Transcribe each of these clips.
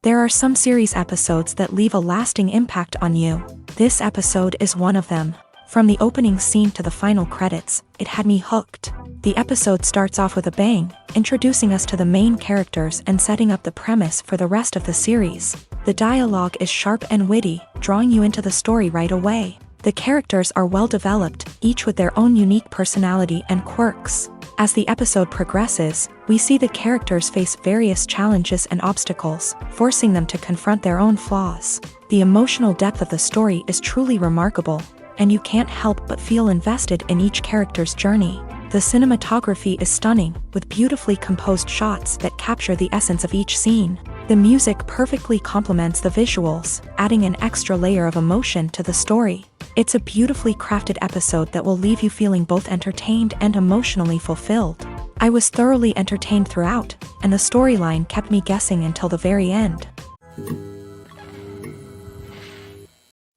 There are some series episodes that leave a lasting impact on you. This episode is one of them. From the opening scene to the final credits, it had me hooked. The episode starts off with a bang, introducing us to the main characters and setting up the premise for the rest of the series. The dialogue is sharp and witty, drawing you into the story right away. The characters are well developed, each with their own unique personality and quirks. As the episode progresses, we see the characters face various challenges and obstacles, forcing them to confront their own flaws. The emotional depth of the story is truly remarkable, and you can't help but feel invested in each character's journey. The cinematography is stunning, with beautifully composed shots that capture the essence of each scene. The music perfectly complements the visuals, adding an extra layer of emotion to the story. It's a beautifully crafted episode that will leave you feeling both entertained and emotionally fulfilled. I was thoroughly entertained throughout, and the storyline kept me guessing until the very end.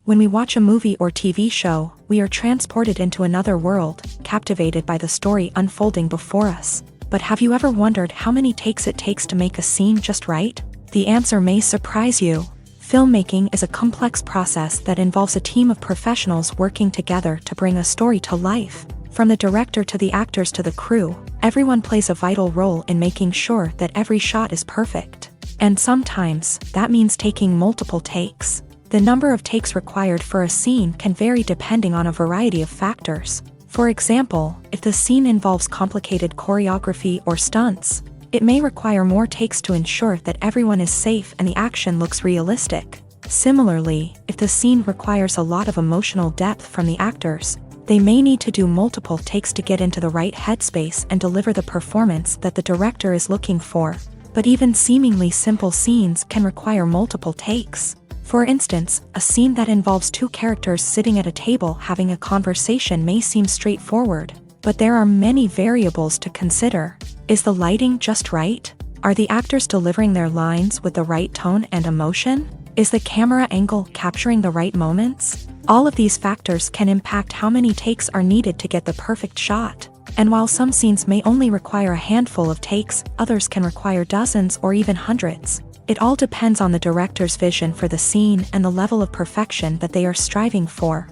When we watch a movie or TV show, we are transported into another world, captivated by the story unfolding before us. But have you ever wondered how many takes it takes to make a scene just right? The answer may surprise you. Filmmaking is a complex process that involves a team of professionals working together to bring a story to life. From the director to the actors to the crew, everyone plays a vital role in making sure that every shot is perfect. And sometimes, that means taking multiple takes. The number of takes required for a scene can vary depending on a variety of factors. For example, if the scene involves complicated choreography or stunts, it may require more takes to ensure that everyone is safe and the action looks realistic. Similarly, if the scene requires a lot of emotional depth from the actors, they may need to do multiple takes to get into the right headspace and deliver the performance that the director is looking for. But even seemingly simple scenes can require multiple takes. For instance, a scene that involves two characters sitting at a table having a conversation may seem straightforward, but there are many variables to consider. Is the lighting just right? Are the actors delivering their lines with the right tone and emotion? Is the camera angle capturing the right moments? All of these factors can impact how many takes are needed to get the perfect shot. And while some scenes may only require a handful of takes, others can require dozens or even hundreds. It all depends on the director's vision for the scene and the level of perfection that they are striving for.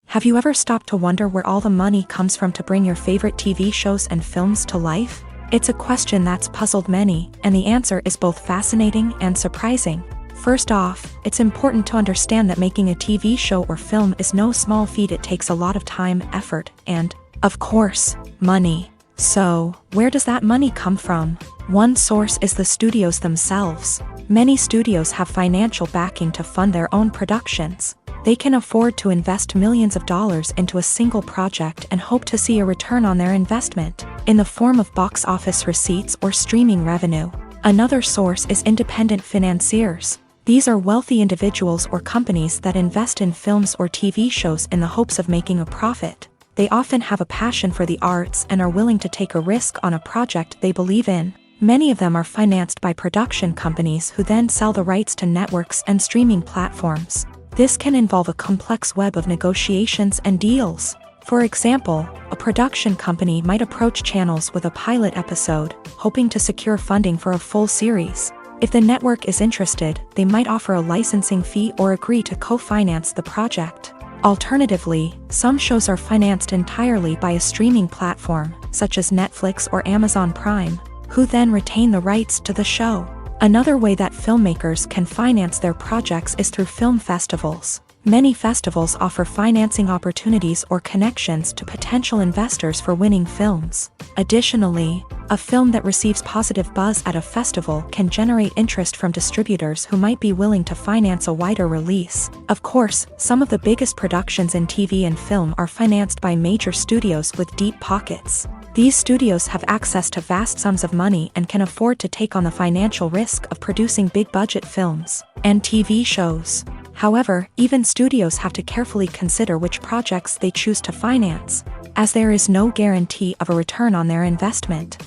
Have you ever stopped to wonder where all the money comes from to bring your favorite TV shows and films to life? It's a question that's puzzled many, and the answer is both fascinating and surprising. First off, it's important to understand that making a TV show or film is no small feat. It takes a lot of time, effort, and, of course, money. So, where does that money come from? One source is the studios themselves. Many studios have financial backing to fund their own productions. They can afford to invest millions of dollars into a single project and hope to see a return on their investment, in the form of box office receipts or streaming revenue. Another source is independent financiers. These are wealthy individuals or companies that invest in films or TV shows in the hopes of making a profit. They often have a passion for the arts and are willing to take a risk on a project they believe in. Many of them are financed by production companies who then sell the rights to networks and streaming platforms. This can involve a complex web of negotiations and deals. For example, a production company might approach channels with a pilot episode, hoping to secure funding for a full series. If the network is interested, they might offer a licensing fee or agree to co-finance the project. Alternatively, some shows are financed entirely by a streaming platform, such as Netflix or Amazon Prime. who then retain the rights to the show. Another way that filmmakers can finance their projects is through film festivals. Many festivals offer financing opportunities or connections to potential investors for winning films. Additionally, a film that receives positive buzz at a festival can generate interest from distributors who might be willing to finance a wider release. Of course, some of the biggest productions in TV and film are financed by major studios with deep pockets. These studios have access to vast sums of money and can afford to take on the financial risk of producing big-budget films and TV shows. However, even studios have to carefully consider which projects they choose to finance, as there is no guarantee of a return on their investment.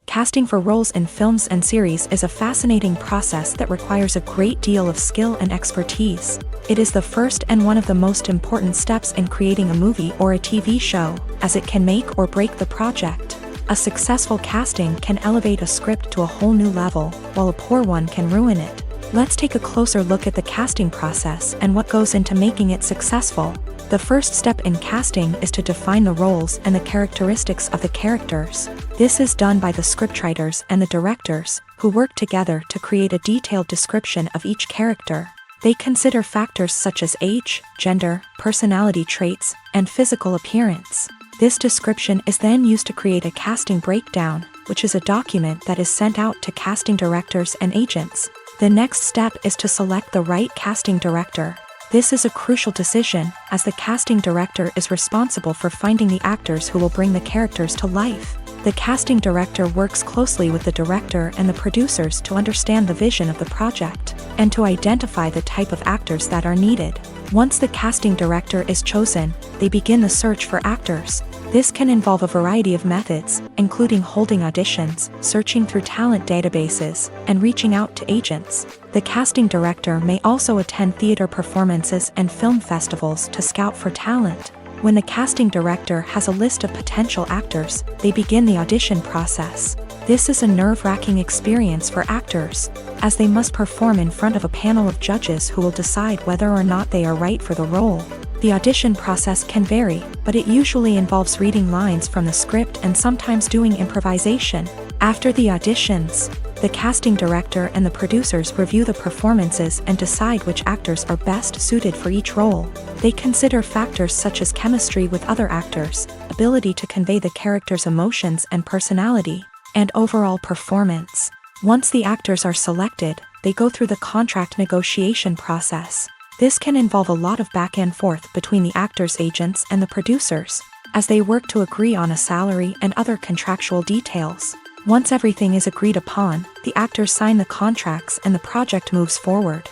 Casting for roles in films and series is a fascinating process that requires a great deal of skill and expertise. It is the first and one of the most important steps in creating a movie or a TV show, as it can make or break the project. A successful casting can elevate a script to a whole new level, while a poor one can ruin it. Let's take a closer look at the casting process and what goes into making it successful. The first step in casting is to define the roles and the characteristics of the characters. This is done by the scriptwriters and the directors, who work together to create a detailed description of each character. They consider factors such as age, gender, personality traits, and physical appearance. This description is then used to create a casting breakdown, which is a document that is sent out to casting directors and agents. The next step is to select the right casting director. This is a crucial decision, as the casting director is responsible for finding the actors who will bring the characters to life. The casting director works closely with the director and the producers to understand the vision of the project, and to identify the type of actors that are needed. Once the casting director is chosen, they begin the search for actors. This can involve a variety of methods, including holding auditions, searching through talent databases, and reaching out to agents. The casting director may also attend theater performances and film festivals to scout for talent. When the casting director has a list of potential actors, they begin the audition process. This is a nerve-wracking experience for actors, as they must perform in front of a panel of judges who will decide whether or not they are right for the role. The audition process can vary, but it usually involves reading lines from the script and sometimes doing improvisation. After the auditions, the casting director and the producers review the performances and decide which actors are best suited for each role. They consider factors such as chemistry with other actors, ability to convey the character's emotions and personality, and overall performance. Once the actors are selected, they go through the contract negotiation process. This can involve a lot of back and forth between the actors' agents and the producers, as they work to agree on a salary and other contractual details. Once everything is agreed upon, the actors sign the contracts and the project moves forward.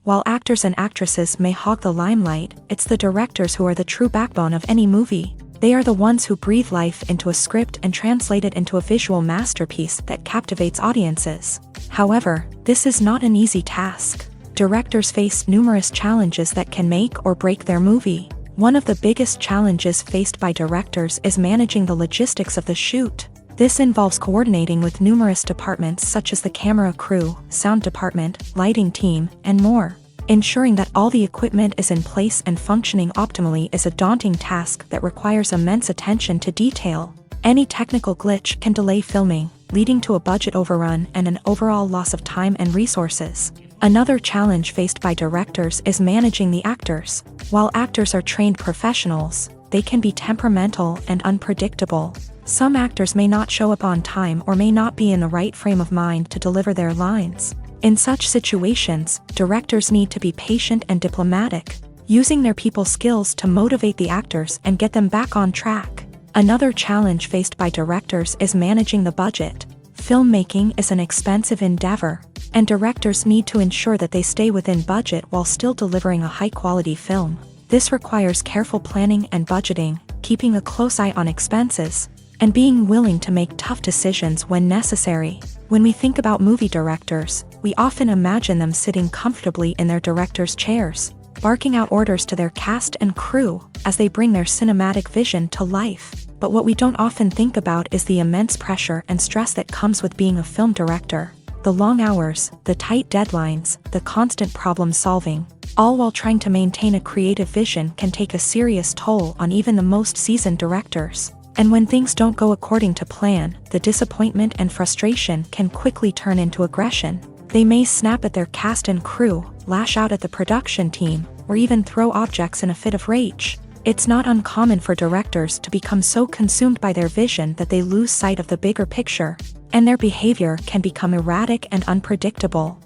While actors and actresses may hog the limelight, it's the directors who are the true backbone of any movie. They are the ones who breathe life into a script and translate it into a visual masterpiece that captivates audiences. However, this is not an easy task. Directors face numerous challenges that can make or break their movie. One of the biggest challenges faced by directors is managing the logistics of the shoot. This involves coordinating with numerous departments such as the camera crew, sound department, lighting team, and more. Ensuring that all the equipment is in place and functioning optimally is a daunting task that requires immense attention to detail. Any technical glitch can delay filming, leading to a budget overrun and an overall loss of time and resources. Another challenge faced by directors is managing the actors. While actors are trained professionals, they can be temperamental and unpredictable. Some actors may not show up on time or may not be in the right frame of mind to deliver their lines. In such situations, directors need to be patient and diplomatic, using their people skills to motivate the actors and get them back on track. Another challenge faced by directors is managing the budget. Filmmaking is an expensive endeavor, and directors need to ensure that they stay within budget while still delivering a high-quality film. This requires careful planning and budgeting, keeping a close eye on expenses, and being willing to make tough decisions when necessary. When we think about movie directors, we often imagine them sitting comfortably in their director's chairs, barking out orders to their cast and crew as they bring their cinematic vision to life. But what we don't often think about is the immense pressure and stress that comes with being a film director. The long hours, the tight deadlines, the constant problem solving. all while trying to maintain a creative vision can take a serious toll on even the most seasoned directors. And when things don't go according to plan, the disappointment and frustration can quickly turn into aggression. They may snap at their cast and crew, lash out at the production team, or even throw objects in a fit of rage. It's not uncommon for directors to become so consumed by their vision that they lose sight of the bigger picture, and their behavior can become erratic and unpredictable.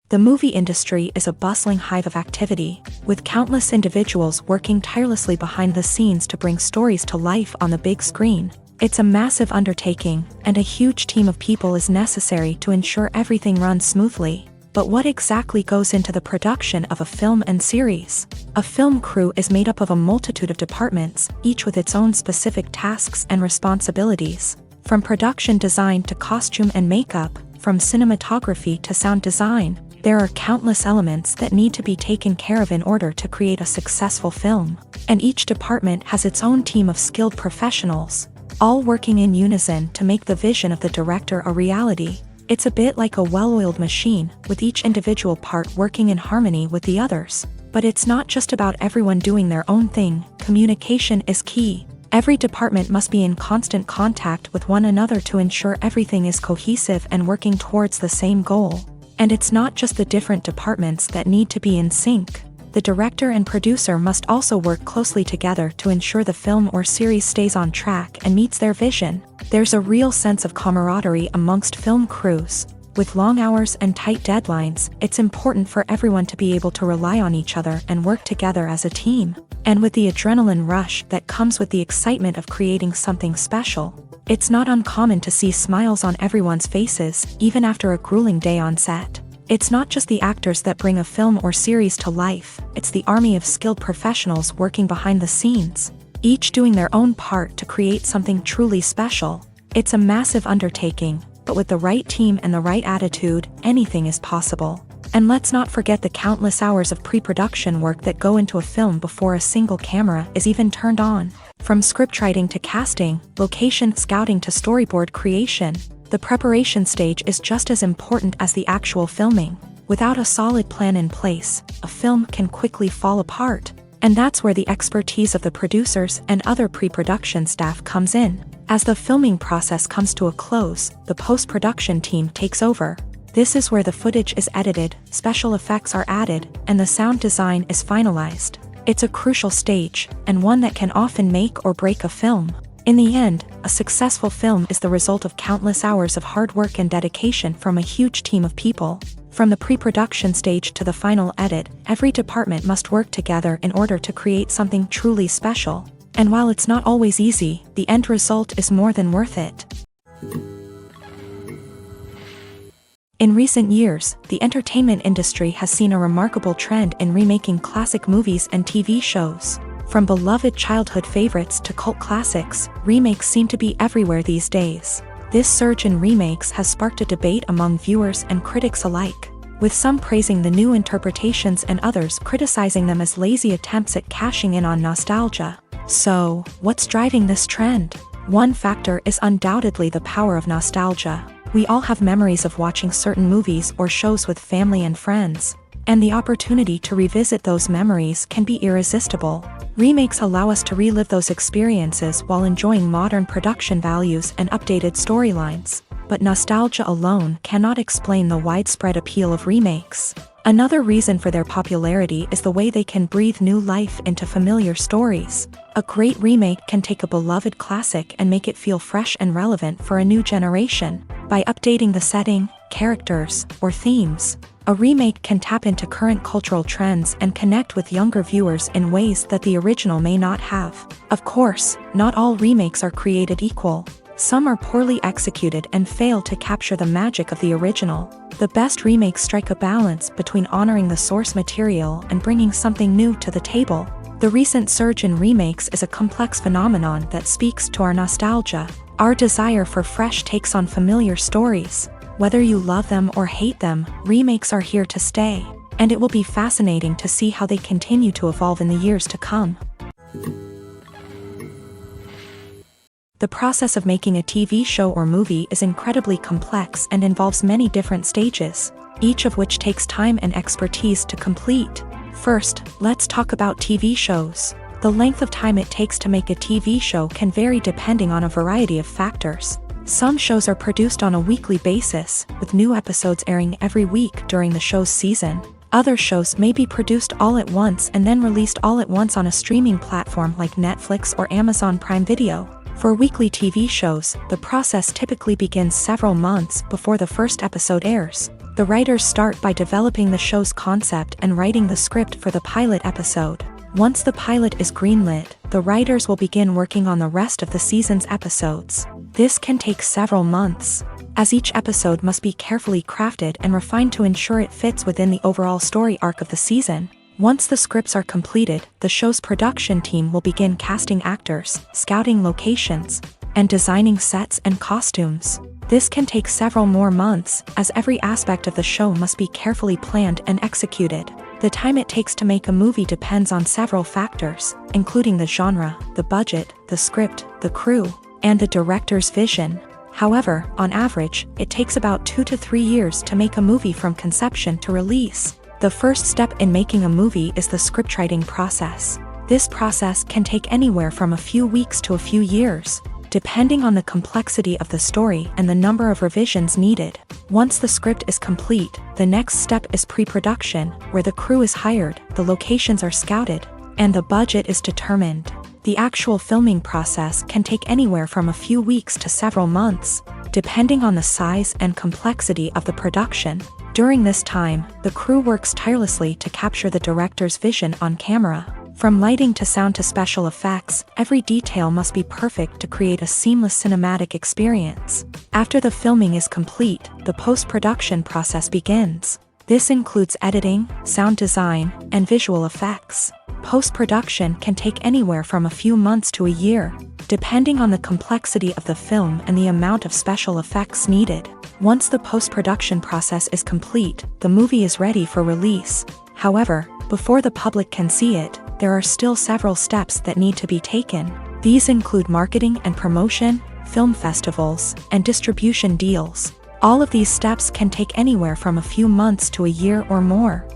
The movie industry is a bustling hive of activity, with countless individuals working tirelessly behind the scenes to bring stories to life on the big screen. It's a massive undertaking, and a huge team of people is necessary to ensure everything runs smoothly. But what exactly goes into the production of a film and series? A film crew is made up of a multitude of departments, each with its own specific tasks and responsibilities. From production design to costume and makeup, from cinematography to sound design, there are countless elements that need to be taken care of in order to create a successful film. And each department has its own team of skilled professionals, all working in unison to make the vision of the director a reality. It's a bit like a well-oiled machine, with each individual part working in harmony with the others. But it's not just about everyone doing their own thing. Communication is key. Every department must be in constant contact with one another to ensure everything is cohesive and working towards the same goal. And it's not just the different departments that need to be in sync. The director and producer must also work closely together to ensure the film or series stays on track and meets their vision. There's a real sense of camaraderie amongst film crews. With long hours and tight deadlines, it's important for everyone to be able to rely on each other and work together as a team. And with the adrenaline rush that comes with the excitement of creating something special, it's not uncommon to see smiles on everyone's faces, even after a grueling day on set. It's not just the actors that bring a film or series to life, it's the army of skilled professionals working behind the scenes, each doing their own part to create something truly special. It's a massive undertaking, but with the right team and the right attitude, anything is possible. And let's not forget the countless hours of pre-production work that go into a film before a single camera is even turned on. From scriptwriting to casting, location scouting to storyboard creation, the preparation stage is just as important as the actual filming. Without a solid plan in place, a film can quickly fall apart. And that's where the expertise of the producers and other pre-production staff comes in. As the filming process comes to a close, the post-production team takes over. This is where the footage is edited, special effects are added, and the sound design is finalized. It's a crucial stage, and one that can often make or break a film. In the end, a successful film is the result of countless hours of hard work and dedication from a huge team of people. From the pre-production stage to the final edit, every department must work together in order to create something truly special. And while it's not always easy, the end result is more than worth it. In recent years, the entertainment industry has seen a remarkable trend in remaking classic movies and TV shows. From beloved childhood favorites to cult classics, remakes seem to be everywhere these days. This surge in remakes has sparked a debate among viewers and critics alike, with some praising the new interpretations and others criticizing them as lazy attempts at cashing in on nostalgia. So, what's driving this trend? One factor is undoubtedly the power of nostalgia. We all have memories of watching certain movies or shows with family and friends, and the opportunity to revisit those memories can be irresistible. Remakes allow us to relive those experiences while enjoying modern production values and updated storylines. But nostalgia alone cannot explain the widespread appeal of remakes. Another reason for their popularity is the way they can breathe new life into familiar stories. A great remake can take a beloved classic and make it feel fresh and relevant for a new generation. By updating the setting, characters, or themes, a remake can tap into current cultural trends and connect with younger viewers in ways that the original may not have. Of course, not all remakes are created equal. Some are poorly executed and fail to capture the magic of the original. The best remakes strike a balance between honoring the source material and bringing something new to the table. The recent surge in remakes is a complex phenomenon that speaks to our nostalgia, our desire for fresh takes on familiar stories. Whether you love them or hate them, remakes are here to stay, and it will be fascinating to see how they continue to evolve in the years to come. The process of making a TV show or movie is incredibly complex and involves many different stages. each of which takes time and expertise to complete. First, let's talk about TV shows. The length of time it takes to make a TV show can vary depending on a variety of factors. Some shows are produced on a weekly basis, with new episodes airing every week during the show's season. Other shows may be produced all at once and then released all at once on a streaming platform like Netflix or Amazon Prime Video. For weekly TV shows, the process typically begins several months before the first episode airs. The writers start by developing the show's concept and writing the script for the pilot episode. Once the pilot is greenlit, the writers will begin working on the rest of the season's episodes. This can take several months, as each episode must be carefully crafted and refined to ensure it fits within the overall story arc of the season. Once the scripts are completed, the show's production team will begin casting actors, scouting locations, and designing sets and costumes. This can take several more months, as every aspect of the show must be carefully planned and executed. The time it takes to make a movie depends on several factors, including the genre, the budget, the script, the crew, and the director's vision. However, on average, it takes about 2 to 3 years to make a movie from conception to release. The first step in making a movie is the scriptwriting process. This process can take anywhere from a few weeks to a few years, depending on the complexity of the story and the number of revisions needed. Once the script is complete, the next step is pre-production, where the crew is hired, the locations are scouted, and the budget is determined. The actual filming process can take anywhere from a few weeks to several months, depending on the size and complexity of the production. During this time, the crew works tirelessly to capture the director's vision on camera. From lighting to sound to special effects, every detail must be perfect to create a seamless cinematic experience. After the filming is complete, the post-production process begins. This includes editing, sound design, and visual effects. Post-production can take anywhere from a few months to a year, depending on the complexity of the film and the amount of special effects needed. Once the post-production process is complete, the movie is ready for release. However, before the public can see it, there are still several steps that need to be taken. These include marketing and promotion, film festivals, and distribution deals. All of these steps can take anywhere from a few months to a year or more.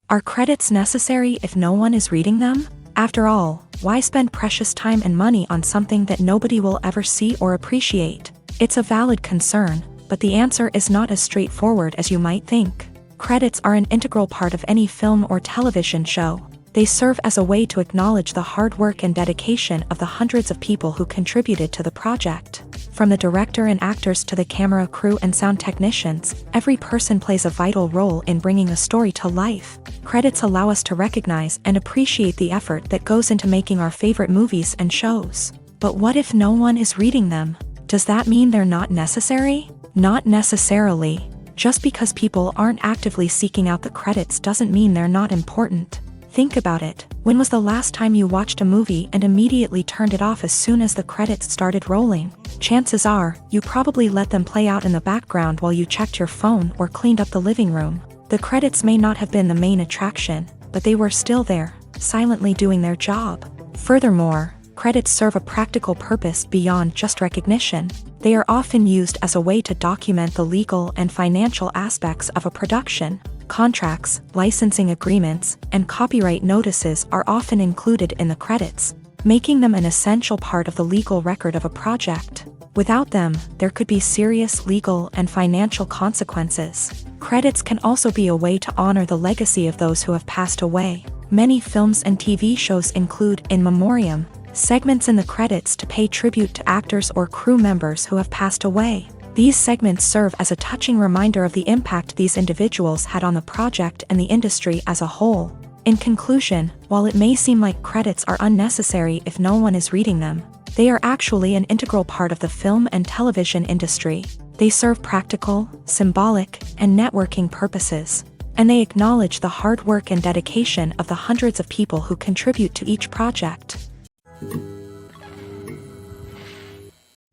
Are credits necessary if no one is reading them? After all, why spend precious time and money on something that nobody will ever see or appreciate? It's a valid concern, but the answer is not as straightforward as you might think. Credits are an integral part of any film or television show. They serve as a way to acknowledge the hard work and dedication of the hundreds of people who contributed to the project. From the director and actors to the camera crew and sound technicians, every person plays a vital role in bringing a story to life. Credits allow us to recognize and appreciate the effort that goes into making our favorite movies and shows. But what if no one is reading them? Does that mean they're not necessary? Not necessarily. Just because people aren't actively seeking out the credits doesn't mean they're not important. Think about it. When was the last time you watched a movie and immediately turned it off as soon as the credits started rolling? Chances are, you probably let them play out in the background while you checked your phone or cleaned up the living room. The credits may not have been the main attraction, but they were still there, silently doing their job. Furthermore, credits serve a practical purpose beyond just recognition. They are often used as a way to document the legal and financial aspects of a production. Contracts, licensing agreements, and copyright notices are often included in the credits, making them an essential part of the legal record of a project. Without them, there could be serious legal and financial consequences. Credits can also be a way to honor the legacy of those who have passed away. Many films and TV shows include in memoriam segments in the credits to pay tribute to actors or crew members who have passed away. These segments serve as a touching reminder of the impact these individuals had on the project and the industry as a whole. In conclusion, while it may seem like credits are unnecessary if no one is reading them, they are actually an integral part of the film and television industry. They serve practical, symbolic, and networking purposes, and they acknowledge the hard work and dedication of the hundreds of people who contribute to each project.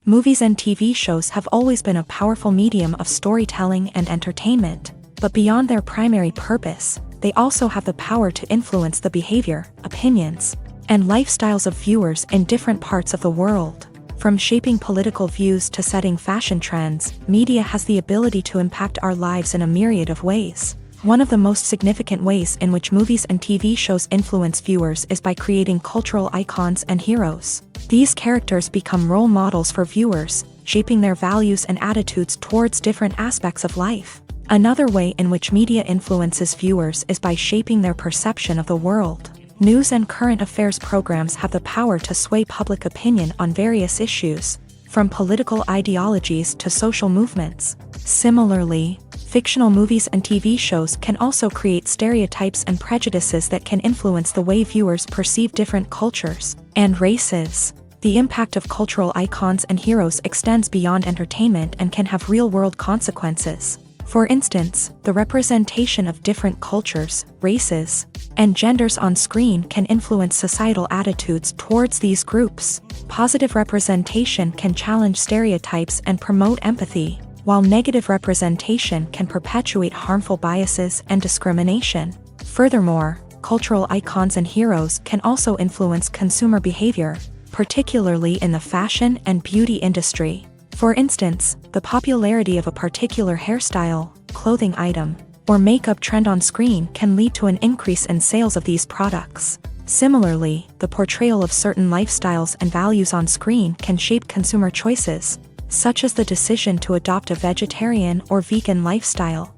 Movies and TV shows have always been a powerful medium of storytelling and entertainment, but beyond their primary purpose, they also have the power to influence the behavior, opinions, and lifestyles of viewers in different parts of the world. From shaping political views to setting fashion trends, media has the ability to impact our lives in a myriad of ways. One of the most significant ways in which movies and TV shows influence viewers is by creating cultural icons and heroes. These characters become role models for viewers, shaping their values and attitudes towards different aspects of life. Another way in which media influences viewers is by shaping their perception of the world. News and current affairs programs have the power to sway public opinion on various issues, from political ideologies to social movements. Similarly, fictional movies and TV shows can also create stereotypes and prejudices that can influence the way viewers perceive different cultures and races. The impact of cultural icons and heroes extends beyond entertainment and can have real-world consequences. For instance, the representation of different cultures, races, and genders on screen can influence societal attitudes towards these groups. Positive representation can challenge stereotypes and promote empathy, while negative representation can perpetuate harmful biases and discrimination. Furthermore, cultural icons and heroes can also influence consumer behavior, particularly in the fashion and beauty industry. For instance, the popularity of a particular hairstyle, clothing item, or makeup trend on screen can lead to an increase in sales of these products. Similarly, the portrayal of certain lifestyles and values on screen can shape consumer choices, such as the decision to adopt a vegetarian or vegan lifestyle.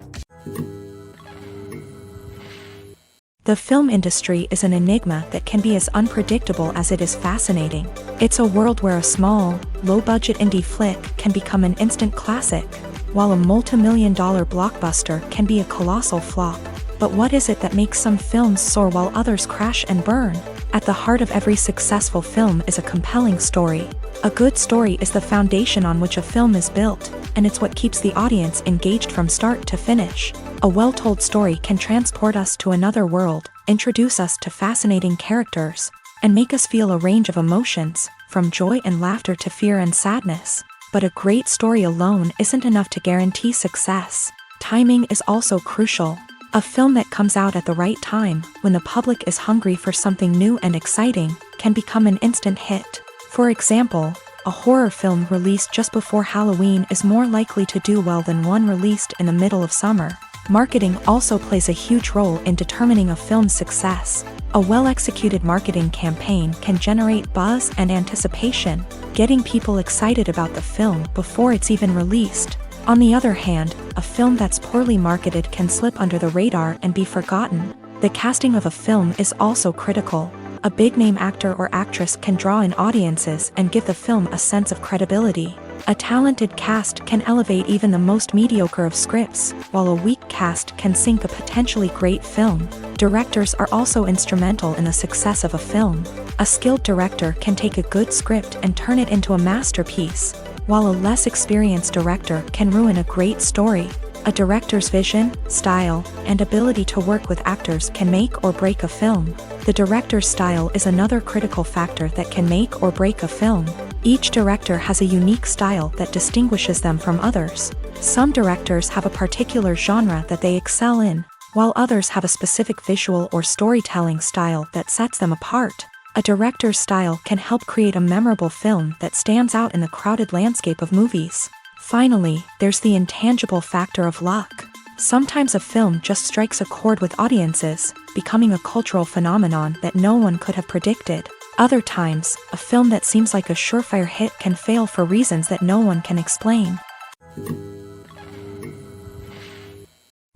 The film industry is an enigma that can be as unpredictable as it is fascinating. It's a world where a small, low-budget indie flick can become an instant classic, while a multi-million-dollar blockbuster can be a colossal flop. But what is it that makes some films soar while others crash and burn? At the heart of every successful film is a compelling story. A good story is the foundation on which a film is built, and it's what keeps the audience engaged from start to finish. A well-told story can transport us to another world, introduce us to fascinating characters, and make us feel a range of emotions, from joy and laughter to fear and sadness. But a great story alone isn't enough to guarantee success. Timing is also crucial. A film that comes out at the right time, when the public is hungry for something new and exciting, can become an instant hit. For example, a horror film released just before Halloween is more likely to do well than one released in the middle of summer. Marketing also plays a huge role in determining a film's success. A well-executed marketing campaign can generate buzz and anticipation, getting people excited about the film before it's even released. On the other hand, a film that's poorly marketed can slip under the radar and be forgotten. The casting of a film is also critical. A big-name actor or actress can draw in audiences and give the film a sense of credibility. A talented cast can elevate even the most mediocre of scripts, while a weak cast can sink a potentially great film. Directors are also instrumental in the success of a film. A skilled director can take a good script and turn it into a masterpiece, while a less experienced director can ruin a great story. A director's vision, style, and ability to work with actors can make or break a film. The director's style is another critical factor that can make or break a film. Each director has a unique style that distinguishes them from others. Some directors have a particular genre that they excel in, while others have a specific visual or storytelling style that sets them apart. A director's style can help create a memorable film that stands out in the crowded landscape of movies. Finally, there's the intangible factor of luck. Sometimes a film just strikes a chord with audiences, becoming a cultural phenomenon that no one could have predicted. Other times, a film that seems like a surefire hit can fail for reasons that no one can explain.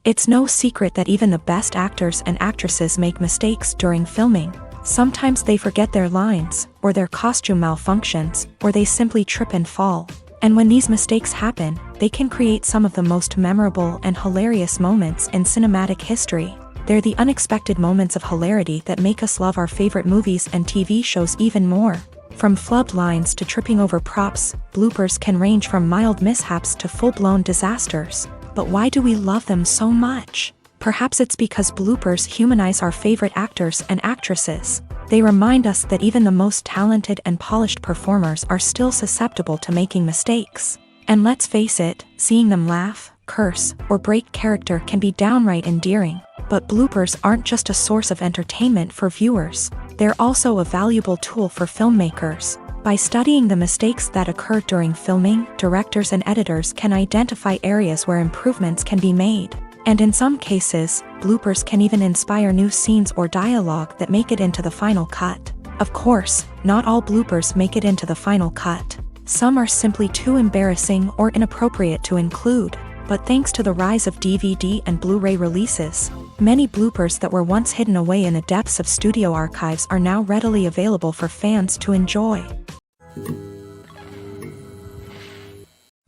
It's no secret that even the best actors and actresses make mistakes during filming. Sometimes they forget their lines, or their costume malfunctions, or they simply trip and fall. And when these mistakes happen, they can create some of the most memorable and hilarious moments in cinematic history. They're the unexpected moments of hilarity that make us love our favorite movies and TV shows even more. From flubbed lines to tripping over props, bloopers can range from mild mishaps to full-blown disasters. But why do we love them so much? Perhaps it's because bloopers humanize our favorite actors and actresses. They remind us that even the most talented and polished performers are still susceptible to making mistakes. And let's face it, seeing them laugh, curse, or break character can be downright endearing. But bloopers aren't just a source of entertainment for viewers. They're also a valuable tool for filmmakers. By studying the mistakes that occur during filming, directors and editors can identify areas where improvements can be made. And in some cases, bloopers can even inspire new scenes or dialogue that make it into the final cut. Of course, not all bloopers make it into the final cut. Some are simply too embarrassing or inappropriate to include. But thanks to the rise of DVD and Blu-ray releases, many bloopers that were once hidden away in the depths of studio archives are now readily available for fans to enjoy.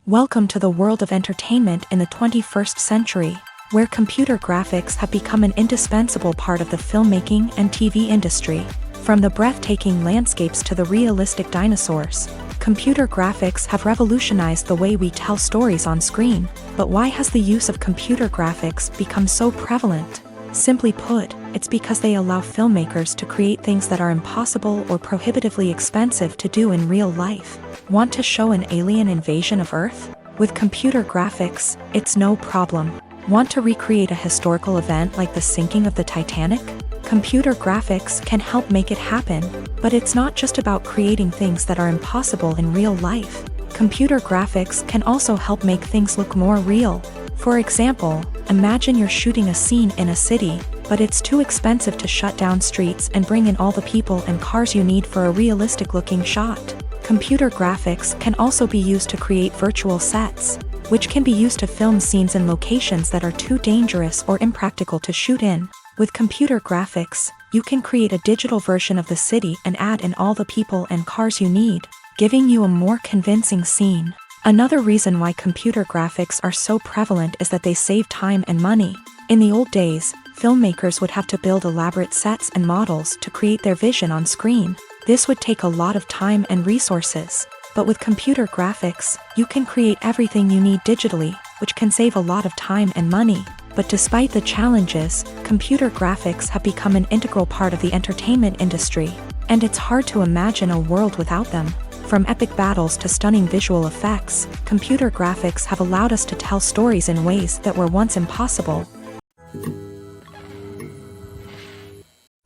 Welcome to the world of entertainment in the 21st century, where computer graphics have become an indispensable part of the filmmaking and TV industry. From the breathtaking landscapes to the realistic dinosaurs, computer graphics have revolutionized the way we tell stories on screen. But why has the use of computer graphics become so prevalent? Simply put, it's because they allow filmmakers to create things that are impossible or prohibitively expensive to do in real life. Want to show an alien invasion of Earth? With computer graphics, it's no problem. Want to recreate a historical event like the sinking of the Titanic? Computer graphics can help make it happen, but it's not just about creating things that are impossible in real life. Computer graphics can also help make things look more real. For example, imagine you're shooting a scene in a city, but it's too expensive to shut down streets and bring in all the people and cars you need for a realistic-looking shot. Computer graphics can also be used to create virtual sets, which can be used to film scenes in locations that are too dangerous or impractical to shoot in. With computer graphics, you can create a digital version of the city and add in all the people and cars you need, giving you a more convincing scene. Another reason why computer graphics are so prevalent is that they save time and money. In the old days, filmmakers would have to build elaborate sets and models to create their vision on screen. This would take a lot of time and resources. But with computer graphics, you can create everything you need digitally, which can save a lot of time and money. But despite the challenges, computer graphics have become an integral part of the entertainment industry, and it's hard to imagine a world without them. From epic battles to stunning visual effects, computer graphics have allowed us to tell stories in ways that were once impossible.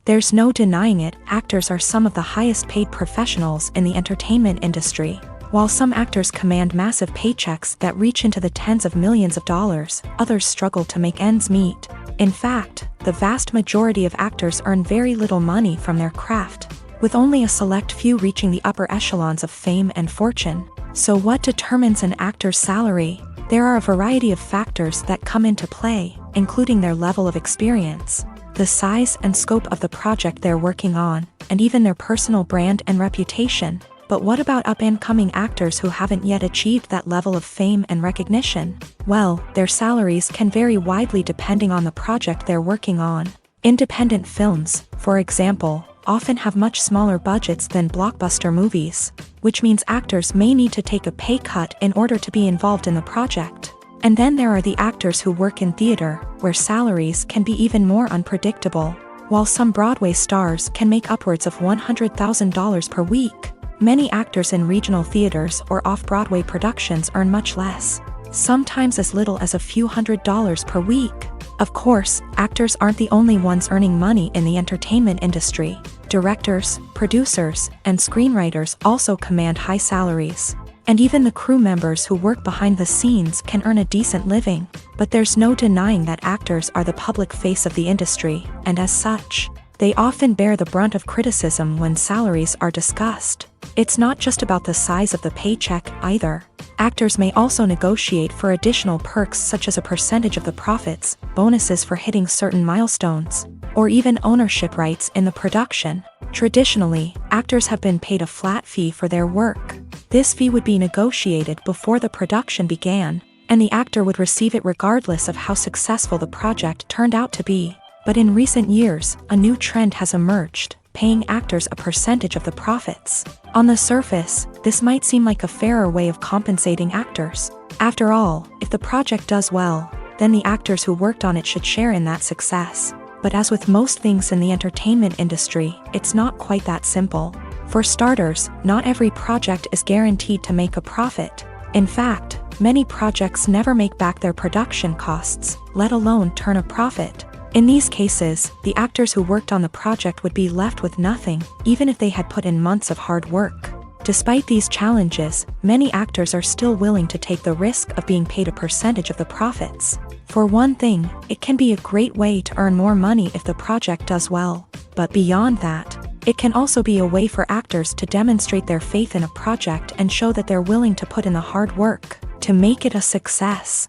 There's no denying it, actors are some of the highest paid professionals in the entertainment industry. While some actors command massive paychecks that reach into the tens of millions of dollars, others struggle to make ends meet. In fact, the vast majority of actors earn very little money from their craft, with only a select few reaching the upper echelons of fame and fortune. So what determines an actor's salary? There are a variety of factors that come into play, including their level of experience, the size and scope of the project they're working on, and even their personal brand and reputation. But what about up-and-coming actors who haven't yet achieved that level of fame and recognition? Well, their salaries can vary widely depending on the project they're working on. Independent films, for example, often have much smaller budgets than blockbuster movies, which means actors may need to take a pay cut in order to be involved in the project. And then there are the actors who work in theater, where salaries can be even more unpredictable. While some Broadway stars can make upwards of $100,000 per week, many actors in regional theaters or off-Broadway productions earn much less, sometimes as little as a few $100s per week. Of course, actors aren't the only ones earning money in the entertainment industry. Directors, producers, and screenwriters also command high salaries. And even the crew members who work behind the scenes can earn a decent living. But there's no denying that actors are the public face of the industry, and as such, they often bear the brunt of criticism when salaries are discussed. It's not just about the size of the paycheck, either. Actors may also negotiate for additional perks such as a percentage of the profits, bonuses for hitting certain milestones, or even ownership rights in the production. Traditionally, actors have been paid a flat fee for their work. This fee would be negotiated before the production began, and the actor would receive it regardless of how successful the project turned out to be. But in recent years, a new trend has emerged, paying actors a percentage of the profits. On the surface, this might seem like a fairer way of compensating actors. After all, if the project does well, then the actors who worked on it should share in that success. But as with most things in the entertainment industry, it's not quite that simple. For starters, not every project is guaranteed to make a profit. In fact, many projects never make back their production costs, let alone turn a profit. In these cases, the actors who worked on the project would be left with nothing, even if they had put in months of hard work. Despite these challenges, many actors are still willing to take the risk of being paid a percentage of the profits. For one thing, it can be a great way to earn more money if the project does well. But beyond that, it can also be a way for actors to demonstrate their faith in a project and show that they're willing to put in the hard work to make it a success.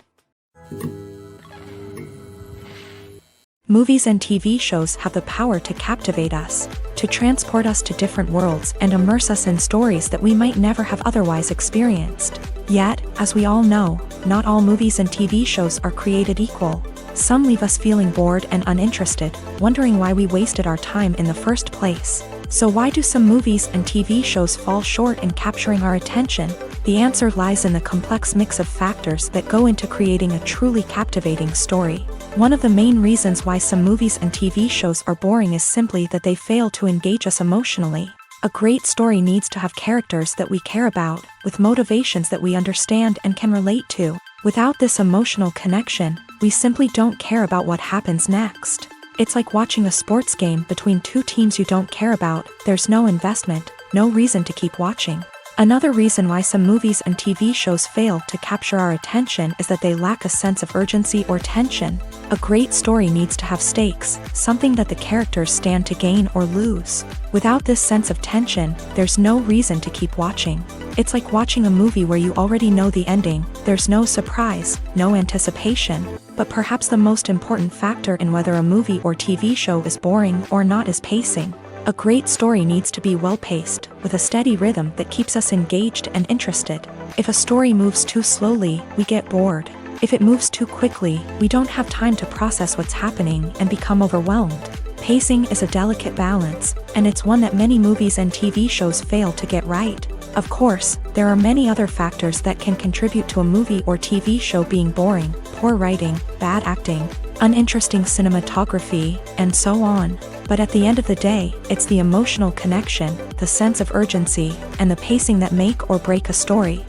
Movies and TV shows have the power to captivate us, to transport us to different worlds and immerse us in stories that we might never have otherwise experienced. Yet, as we all know, not all movies and TV shows are created equal. Some leave us feeling bored and uninterested, wondering why we wasted our time in the first place. So why do some movies and TV shows fall short in capturing our attention? The answer lies in the complex mix of factors that go into creating a truly captivating story. One of the main reasons why some movies and TV shows are boring is simply that they fail to engage us emotionally. A great story needs to have characters that we care about, with motivations that we understand and can relate to. Without this emotional connection, we simply don't care about what happens next. It's like watching a sports game between two teams you don't care about. There's no investment, no reason to keep watching. Another reason why some movies and TV shows fail to capture our attention is that they lack a sense of urgency or tension. A great story needs to have stakes, something that the characters stand to gain or lose. Without this sense of tension, there's no reason to keep watching. It's like watching a movie where you already know the ending. There's no surprise, no anticipation. But perhaps the most important factor in whether a movie or TV show is boring or not is pacing. A great story needs to be well-paced, with a steady rhythm that keeps us engaged and interested. If a story moves too slowly, we get bored. If it moves too quickly, we don't have time to process what's happening and become overwhelmed. Pacing is a delicate balance, and it's one that many movies and TV shows fail to get right. Of course, there are many other factors that can contribute to a movie or TV show being boring: poor writing, bad acting, uninteresting cinematography, and so on. But at the end of the day, it's the emotional connection, the sense of urgency, and the pacing that make or break a story.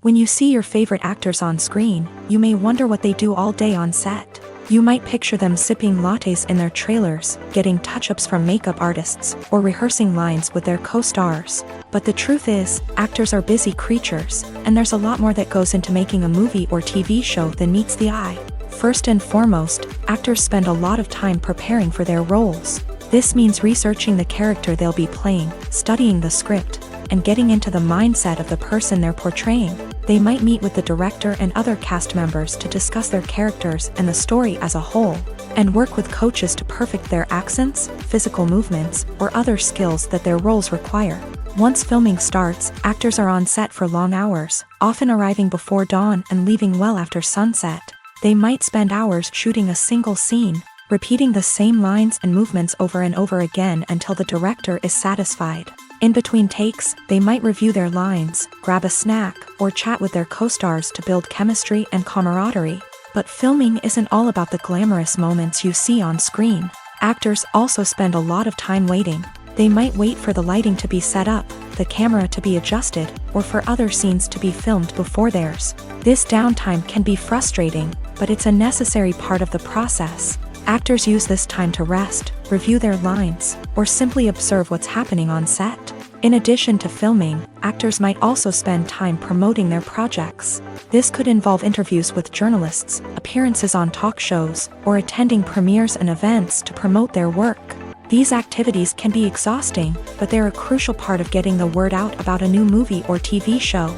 When you see your favorite actors on screen, you may wonder what they do all day on set. You might picture them sipping lattes in their trailers, getting touch-ups from makeup artists, or rehearsing lines with their co-stars. But the truth is, actors are busy creatures, and there's a lot more that goes into making a movie or TV show than meets the eye. First and foremost, actors spend a lot of time preparing for their roles. This means researching the character they'll be playing, studying the script, and getting into the mindset of the person they're portraying. They might meet with the director and other cast members to discuss their characters and the story as a whole, and work with coaches to perfect their accents, physical movements, or other skills that their roles require. Once filming starts, actors are on set for long hours, often arriving before dawn and leaving well after sunset. They might spend hours shooting a single scene, repeating the same lines and movements over and over again until the director is satisfied. In between takes, they might review their lines, grab a snack, or chat with their co-stars to build chemistry and camaraderie. But filming isn't all about the glamorous moments you see on screen. Actors also spend a lot of time waiting. They might wait for the lighting to be set up, the camera to be adjusted, or for other scenes to be filmed before theirs. This downtime can be frustrating, but it's a necessary part of the process. Actors use this time to rest, review their lines, or simply observe what's happening on set. In addition to filming, actors might also spend time promoting their projects. This could involve interviews with journalists, appearances on talk shows, or attending premieres and events to promote their work. These activities can be exhausting, but they're a crucial part of getting the word out about a new movie or TV show.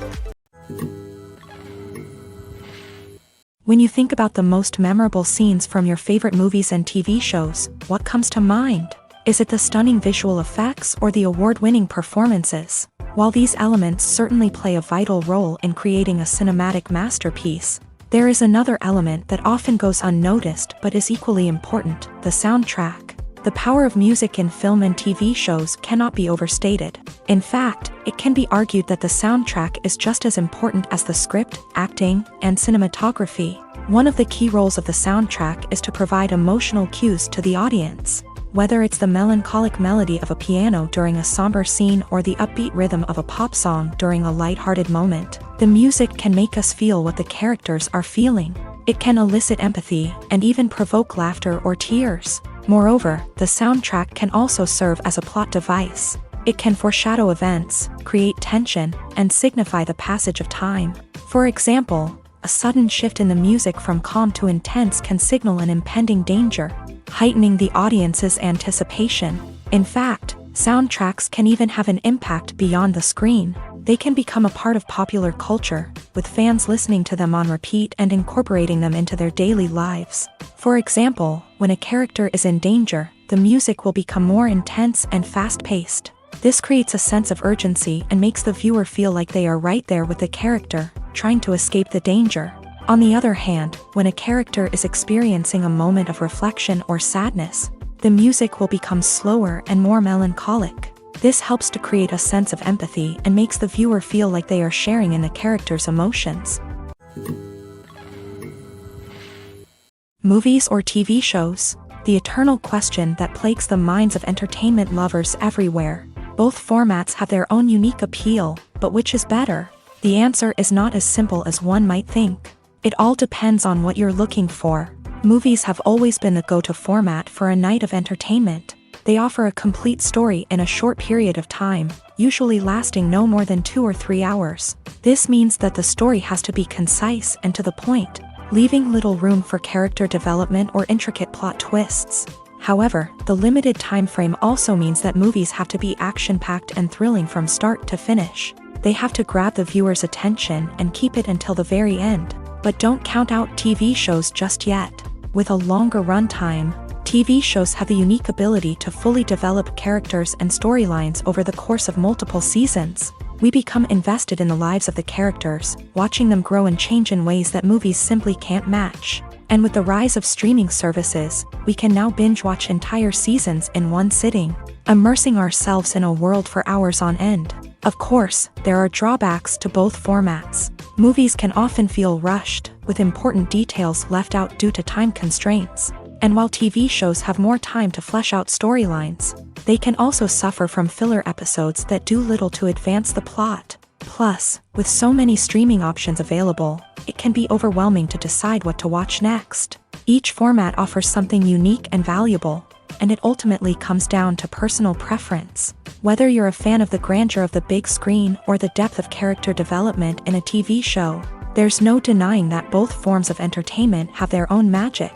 When you think about the most memorable scenes from your favorite movies and TV shows, what comes to mind? Is it the stunning visual effects or the award-winning performances? While these elements certainly play a vital role in creating a cinematic masterpiece, there is another element that often goes unnoticed but is equally important: the soundtrack. The power of music in film and TV shows cannot be overstated. In fact, it can be argued that the soundtrack is just as important as the script, acting, and cinematography. One of the key roles of the soundtrack is to provide emotional cues to the audience. Whether it's the melancholic melody of a piano during a somber scene or the upbeat rhythm of a pop song during a lighthearted moment, the music can make us feel what the characters are feeling. It can elicit empathy and even provoke laughter or tears. Moreover, the soundtrack can also serve as a plot device. It can foreshadow events, create tension, and signify the passage of time. For example, a sudden shift in the music from calm to intense can signal an impending danger, heightening the audience's anticipation. In fact, soundtracks can even have an impact beyond the screen. They can become a part of popular culture, with fans listening to them on repeat and incorporating them into their daily lives. For example, when a character is in danger, the music will become more intense and fast-paced. This creates a sense of urgency and makes the viewer feel like they are right there with the character, trying to escape the danger. On the other hand, when a character is experiencing a moment of reflection or sadness, the music will become slower and more melancholic. This helps to create a sense of empathy and makes the viewer feel like they are sharing in the character's emotions. Movies or TV shows? The eternal question that plagues the minds of entertainment lovers everywhere. Both formats have their own unique appeal, but which is better? The answer is not as simple as one might think. It all depends on what you're looking for. Movies have always been the go-to format for a night of entertainment. They offer a complete story in a short period of time, usually lasting no more than 2 or 3 hours. This means that the story has to be concise and to the point, leaving little room for character development or intricate plot twists. However, the limited time frame also means that movies have to be action-packed and thrilling from start to finish. They have to grab the viewer's attention and keep it until the very end. But don't count out TV shows just yet. With a longer runtime, TV shows have the unique ability to fully develop characters and storylines over the course of multiple seasons. We become invested in the lives of the characters, watching them grow and change in ways that movies simply can't match. And with the rise of streaming services, we can now binge-watch entire seasons in one sitting, immersing ourselves in a world for hours on end. Of course, there are drawbacks to both formats. Movies can often feel rushed, with important details left out due to time constraints. And while TV shows have more time to flesh out storylines, they can also suffer from filler episodes that do little to advance the plot. Plus, with so many streaming options available, it can be overwhelming to decide what to watch next. Each format offers something unique and valuable, and it ultimately comes down to personal preference. Whether you're a fan of the grandeur of the big screen or the depth of character development in a TV show, there's no denying that both forms of entertainment have their own magic.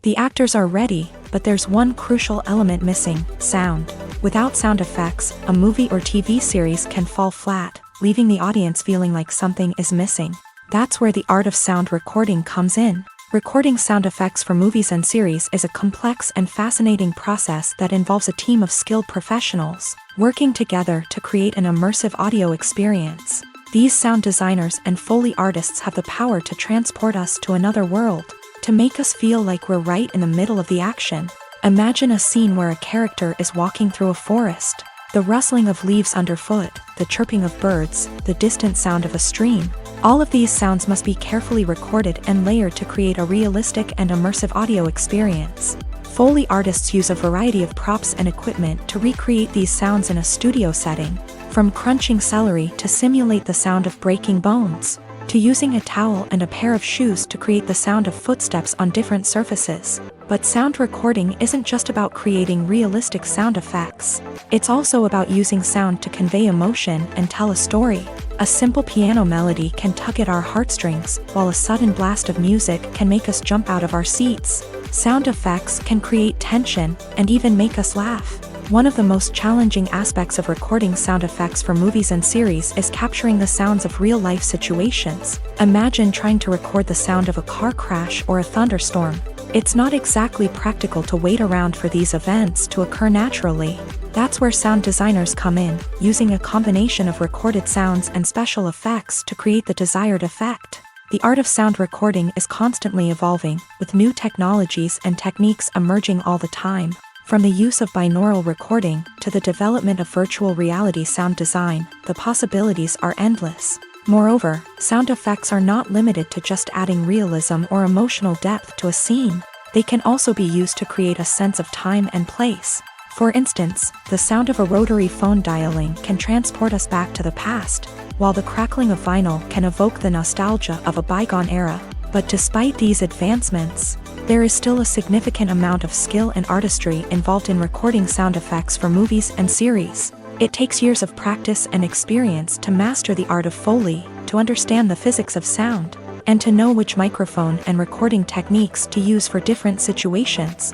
The actors are ready, but there's one crucial element missing: sound. Without sound effects, a movie or TV series can fall flat, leaving the audience feeling like something is missing. That's where the art of sound recording comes in. Recording sound effects for movies and series is a complex and fascinating process that involves a team of skilled professionals working together to create an immersive audio experience. These sound designers and Foley artists have the power to transport us to another world, to make us feel like we're right in the middle of the action. Imagine a scene where a character is walking through a forest. The rustling of leaves underfoot, the chirping of birds, the distant sound of a stream. All of these sounds must be carefully recorded and layered to create a realistic and immersive audio experience. Foley artists use a variety of props and equipment to recreate these sounds in a studio setting, from crunching celery to simulate the sound of breaking bones, to using a towel and a pair of shoes to create the sound of footsteps on different surfaces. But sound recording isn't just about creating realistic sound effects. It's also about using sound to convey emotion and tell a story. A simple piano melody can tug at our heartstrings, while a sudden blast of music can make us jump out of our seats. Sound effects can create tension and even make us laugh. One of the most challenging aspects of recording sound effects for movies and series is capturing the sounds of real-life situations. Imagine trying to record the sound of a car crash or a thunderstorm. It's not exactly practical to wait around for these events to occur naturally. That's where sound designers come in, using a combination of recorded sounds and special effects to create the desired effect. The art of sound recording is constantly evolving, with new technologies and techniques emerging all the time. From the use of binaural recording to the development of virtual reality sound design, the possibilities are endless. Moreover, sound effects are not limited to just adding realism or emotional depth to a scene. They can also be used to create a sense of time and place. For instance, the sound of a rotary phone dialing can transport us back to the past, while the crackling of vinyl can evoke the nostalgia of a bygone era. But despite these advancements, there is still a significant amount of skill and artistry involved in recording sound effects for movies and series. It takes years of practice and experience to master the art of Foley, to understand the physics of sound, and to know which microphone and recording techniques to use for different situations.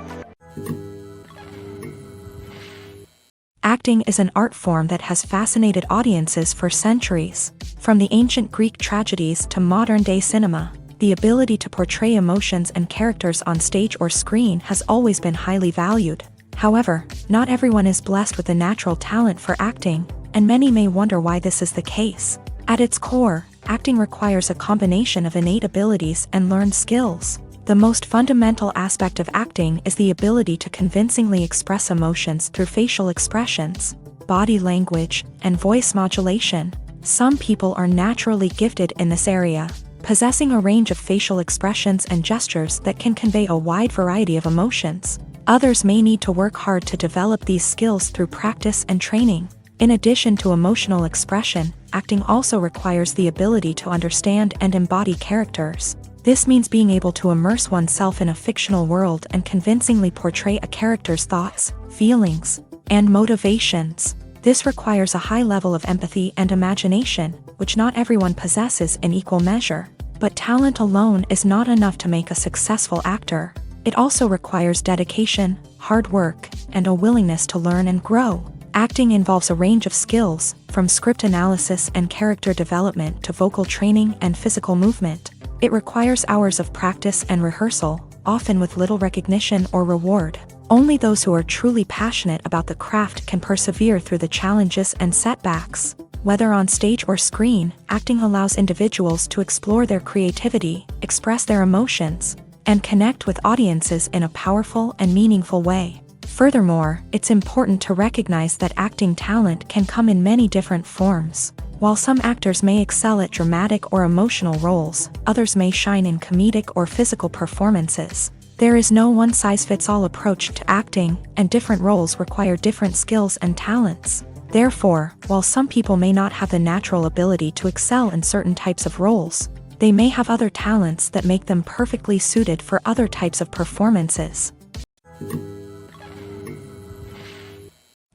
Acting is an art form that has fascinated audiences for centuries. From the ancient Greek tragedies to modern-day cinema, the ability to portray emotions and characters on stage or screen has always been highly valued. However, not everyone is blessed with a natural talent for acting, and many may wonder why this is the case. At its core, acting requires a combination of innate abilities and learned skills. The most fundamental aspect of acting is the ability to convincingly express emotions through facial expressions, body language, and voice modulation. Some people are naturally gifted in this area, possessing a range of facial expressions and gestures that can convey a wide variety of emotions. Others may need to work hard to develop these skills through practice and training. In addition to emotional expression, acting also requires the ability to understand and embody characters. This means being able to immerse oneself in a fictional world and convincingly portray a character's thoughts, feelings, and motivations. This requires a high level of empathy and imagination, which not everyone possesses in equal measure. But talent alone is not enough to make a successful actor. It also requires dedication, hard work, and a willingness to learn and grow. Acting involves a range of skills, from script analysis and character development to vocal training and physical movement. It requires hours of practice and rehearsal, often with little recognition or reward. Only those who are truly passionate about the craft can persevere through the challenges and setbacks. Whether on stage or screen, acting allows individuals to explore their creativity, express their emotions, and connect with audiences in a powerful and meaningful way. Furthermore, it's important to recognize that acting talent can come in many different forms. While some actors may excel at dramatic or emotional roles, others may shine in comedic or physical performances. There is no one-size-fits-all approach to acting, and different roles require different skills and talents. Therefore, while some people may not have the natural ability to excel in certain types of roles, they may have other talents that make them perfectly suited for other types of performances.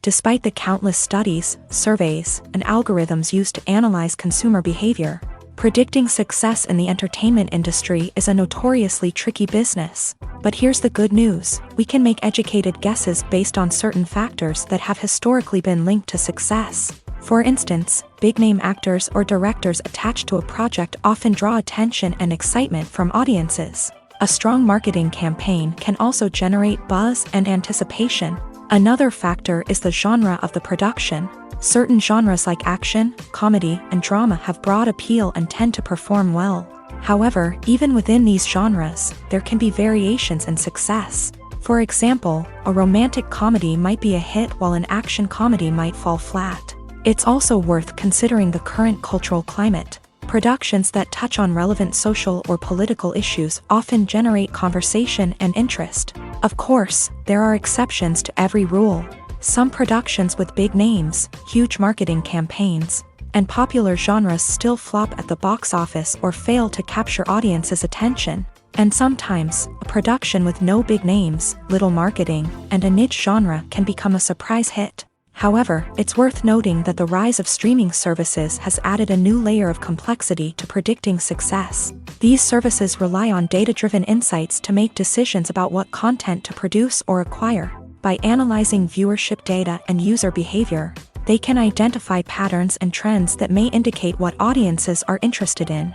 Despite the countless studies, surveys, and algorithms used to analyze consumer behavior, predicting success in the entertainment industry is a notoriously tricky business. But here's the good news: we can make educated guesses based on certain factors that have historically been linked to success. For instance, big-name actors or directors attached to a project often draw attention and excitement from audiences. A strong marketing campaign can also generate buzz and anticipation. Another factor is the genre of the production. Certain genres like action, comedy, and drama have broad appeal and tend to perform well. However, even within these genres, there can be variations in success. For example, a romantic comedy might be a hit while an action comedy might fall flat. It's also worth considering the current cultural climate. Productions that touch on relevant social or political issues often generate conversation and interest. Of course, there are exceptions to every rule. Some productions with big names, huge marketing campaigns, and popular genres still flop at the box office or fail to capture audiences' attention. And sometimes, a production with no big names, little marketing, and a niche genre can become a surprise hit. However, it's worth noting that the rise of streaming services has added a new layer of complexity to predicting success. These services rely on data-driven insights to make decisions about what content to produce or acquire. By analyzing viewership data and user behavior, they can identify patterns and trends that may indicate what audiences are interested in.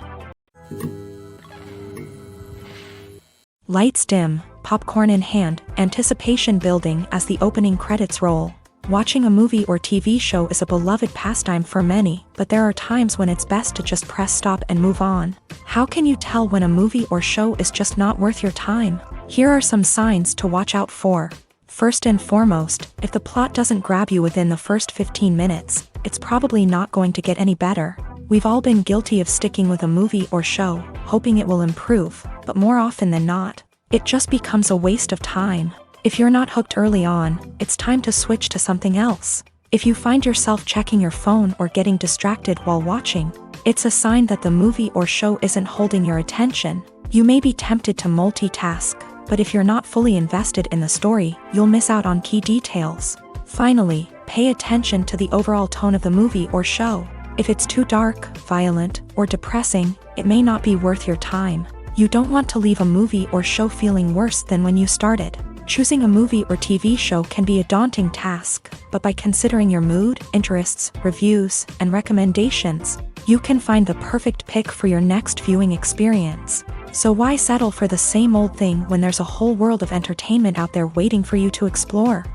Lights dim, popcorn in hand, anticipation building as the opening credits roll. Watching a movie or TV show is a beloved pastime for many, but there are times when it's best to just press stop and move on. How can you tell when a movie or show is just not worth your time? Here are some signs to watch out for. First and foremost, if the plot doesn't grab you within the first 15 minutes, it's probably not going to get any better. We've all been guilty of sticking with a movie or show, hoping it will improve, but more often than not, it just becomes a waste of time. If you're not hooked early on, it's time to switch to something else. If you find yourself checking your phone or getting distracted while watching, it's a sign that the movie or show isn't holding your attention. You may be tempted to multitask, but if you're not fully invested in the story, you'll miss out on key details. Finally, pay attention to the overall tone of the movie or show. If it's too dark, violent, or depressing, it may not be worth your time. You don't want to leave a movie or show feeling worse than when you started. Choosing a movie or TV show can be a daunting task, but by considering your mood, interests, reviews, and recommendations, you can find the perfect pick for your next viewing experience. So why settle for the same old thing when there's a whole world of entertainment out there waiting for you to explore?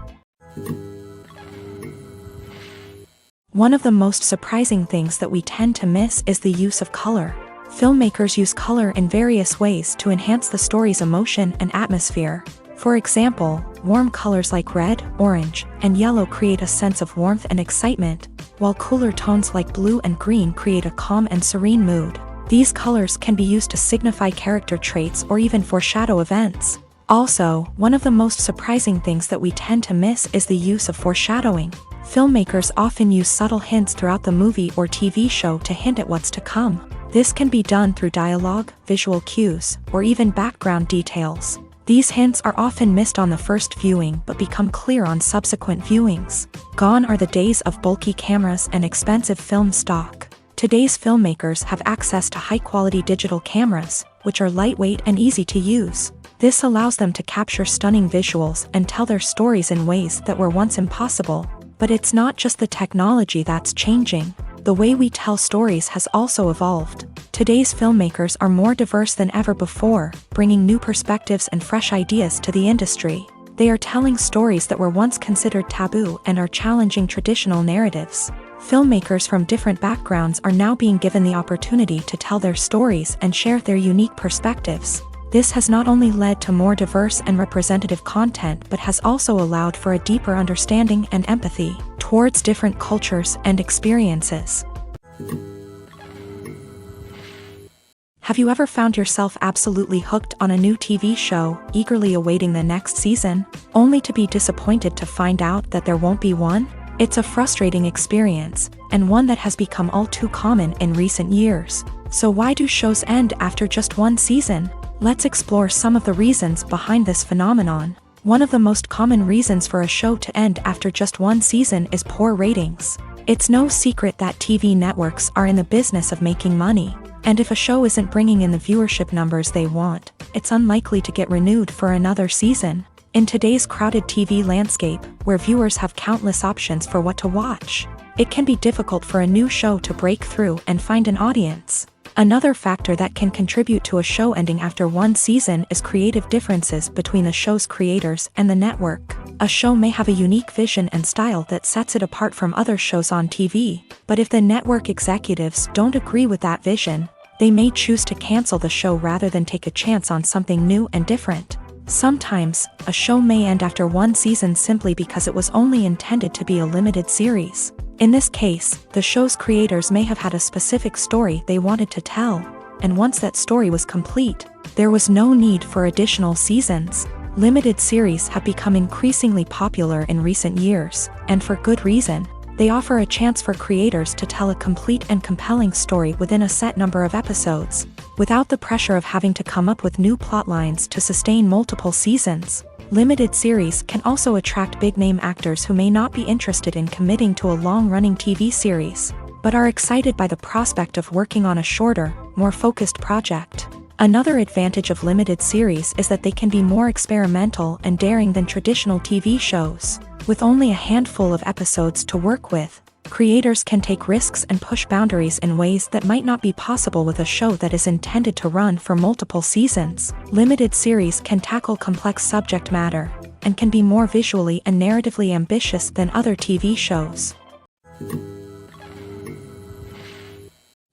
One of the most surprising things that we tend to miss is the use of color. Filmmakers use color in various ways to enhance the story's emotion and atmosphere. For example, warm colors like red, orange, and yellow create a sense of warmth and excitement, while cooler tones like blue and green create a calm and serene mood. These colors can be used to signify character traits or even foreshadow events. Also, one of the most surprising things that we tend to miss is the use of foreshadowing. Filmmakers often use subtle hints throughout the movie or TV show to hint at what's to come. This can be done through dialogue, visual cues, or even background details. These hints are often missed on the first viewing but become clear on subsequent viewings. Gone are the days of bulky cameras and expensive film stock. Today's filmmakers have access to high-quality digital cameras, which are lightweight and easy to use. This allows them to capture stunning visuals and tell their stories in ways that were once impossible. But it's not just the technology that's changing. The way we tell stories has also evolved. Today's filmmakers are more diverse than ever before, bringing new perspectives and fresh ideas to the industry. They are telling stories that were once considered taboo and are challenging traditional narratives. Filmmakers from different backgrounds are now being given the opportunity to tell their stories and share their unique perspectives. This has not only led to more diverse and representative content but has also allowed for a deeper understanding and empathy towards different cultures and experiences. Have you ever found yourself absolutely hooked on a new TV show, eagerly awaiting the next season, only to be disappointed to find out that there won't be one? It's a frustrating experience, and one that has become all too common in recent years. So why do shows end after just one season? Let's explore some of the reasons behind this phenomenon. One of the most common reasons for a show to end after just one season is poor ratings. It's no secret that TV networks are in the business of making money, and if a show isn't bringing in the viewership numbers they want, it's unlikely to get renewed for another season. In today's crowded TV landscape, where viewers have countless options for what to watch, it can be difficult for a new show to break through and find an audience. Another factor that can contribute to a show ending after one season is creative differences between the show's creators and the network. A show may have a unique vision and style that sets it apart from other shows on TV, but if the network executives don't agree with that vision, they may choose to cancel the show rather than take a chance on something new and different. Sometimes, a show may end after one season simply because it was only intended to be a limited series. In this case, the show's creators may have had a specific story they wanted to tell, and once that story was complete, there was no need for additional seasons. Limited series have become increasingly popular in recent years, and for good reason. They offer a chance for creators to tell a complete and compelling story within a set number of episodes, without the pressure of having to come up with new plotlines to sustain multiple seasons. Limited series can also attract big-name actors who may not be interested in committing to a long-running TV series, but are excited by the prospect of working on a shorter, more focused project. Another advantage of limited series is that they can be more experimental and daring than traditional TV shows. With only a handful of episodes to work with, creators can take risks and push boundaries in ways that might not be possible with a show that is intended to run for multiple seasons. Limited series can tackle complex subject matter, and can be more visually and narratively ambitious than other TV shows.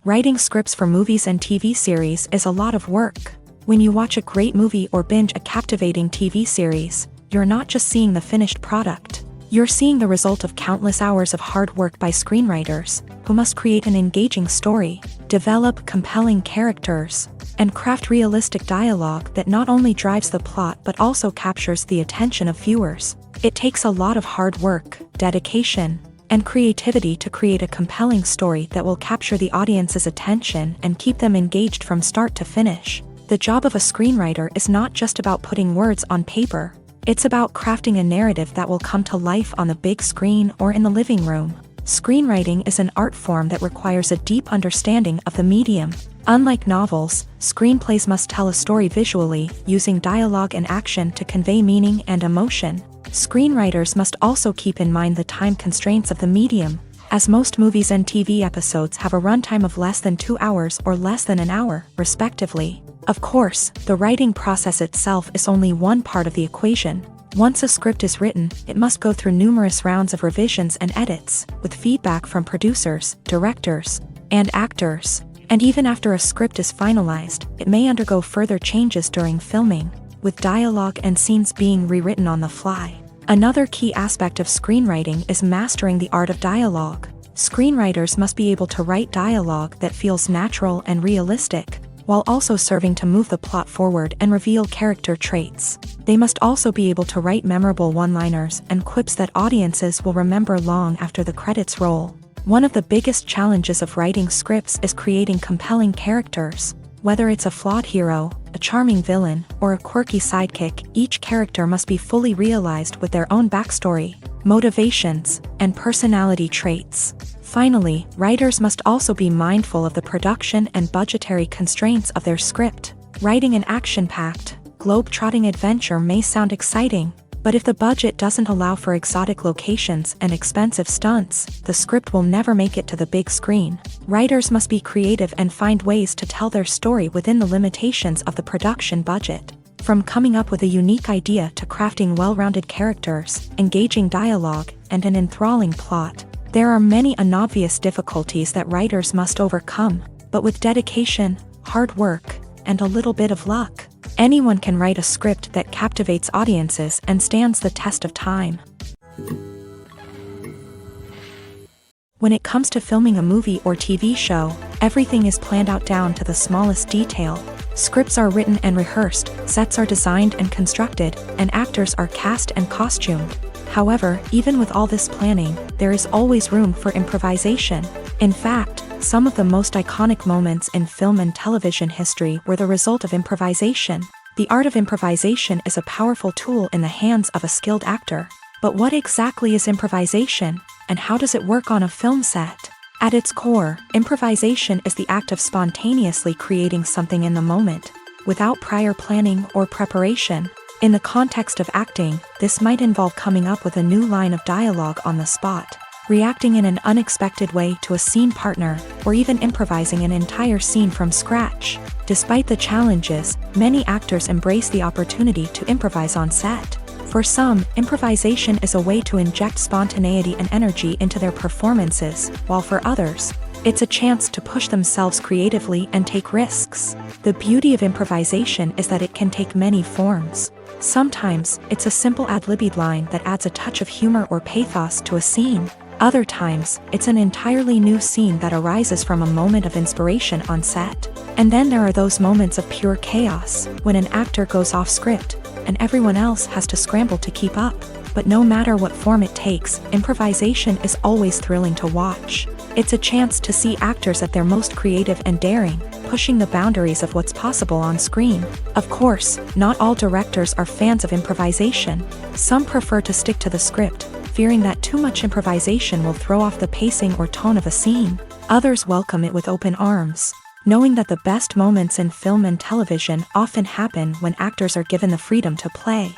Writing scripts for movies and TV series is a lot of work. When you watch a great movie or binge a captivating TV series, you're not just seeing the finished product. You're seeing the result of countless hours of hard work by screenwriters, who must create an engaging story, develop compelling characters, and craft realistic dialogue that not only drives the plot but also captures the attention of viewers. It takes a lot of hard work, dedication, and creativity to create a compelling story that will capture the audience's attention and keep them engaged from start to finish. The job of a screenwriter is not just about putting words on paper. It's about crafting a narrative that will come to life on the big screen or in the living room. Screenwriting is an art form that requires a deep understanding of the medium. Unlike novels, screenplays must tell a story visually, using dialogue and action to convey meaning and emotion. Screenwriters must also keep in mind the time constraints of the medium, as most movies and TV episodes have a runtime of less than 2 hours or less than an hour, respectively. Of course, the writing process itself is only one part of the equation. Once a script is written, it must go through numerous rounds of revisions and edits, with feedback from producers, directors, and actors. And even after a script is finalized, it may undergo further changes during filming, with dialogue and scenes being rewritten on the fly. Another key aspect of screenwriting is mastering the art of dialogue. Screenwriters must be able to write dialogue that feels natural and realistic, while also serving to move the plot forward and reveal character traits. They must also be able to write memorable one-liners and quips that audiences will remember long after the credits roll. One of the biggest challenges of writing scripts is creating compelling characters. Whether it's a flawed hero, a charming villain, or a quirky sidekick, each character must be fully realized with their own backstory, motivations, and personality traits. Finally, writers must also be mindful of the production and budgetary constraints of their script. Writing an action-packed, globe-trotting adventure may sound exciting, but if the budget doesn't allow for exotic locations and expensive stunts, the script will never make it to the big screen. Writers must be creative and find ways to tell their story within the limitations of the production budget. From coming up with a unique idea to crafting well-rounded characters, engaging dialogue, and an enthralling plot, there are many unobvious difficulties that writers must overcome, but with dedication, hard work, and a little bit of luck, anyone can write a script that captivates audiences and stands the test of time. When it comes to filming a movie or TV show, everything is planned out down to the smallest detail. Scripts are written and rehearsed, sets are designed and constructed, and actors are cast and costumed. However, even with all this planning, there is always room for improvisation. In fact, some of the most iconic moments in film and television history were the result of improvisation. The art of improvisation is a powerful tool in the hands of a skilled actor. But what exactly is improvisation, and how does it work on a film set? At its core, improvisation is the act of spontaneously creating something in the moment, without prior planning or preparation. In the context of acting, this might involve coming up with a new line of dialogue on the spot, reacting in an unexpected way to a scene partner, or even improvising an entire scene from scratch. Despite the challenges, many actors embrace the opportunity to improvise on set. For some, improvisation is a way to inject spontaneity and energy into their performances, while for others, it's a chance to push themselves creatively and take risks. The beauty of improvisation is that it can take many forms. Sometimes, it's a simple ad-libbed line that adds a touch of humor or pathos to a scene. Other times, it's an entirely new scene that arises from a moment of inspiration on set. And then there are those moments of pure chaos, when an actor goes off script, and everyone else has to scramble to keep up. But no matter what form it takes, improvisation is always thrilling to watch. It's a chance to see actors at their most creative and daring, pushing the boundaries of what's possible on screen. Of course, not all directors are fans of improvisation. Some prefer to stick to the script, fearing that too much improvisation will throw off the pacing or tone of a scene. Others welcome it with open arms, knowing that the best moments in film and television often happen when actors are given the freedom to play.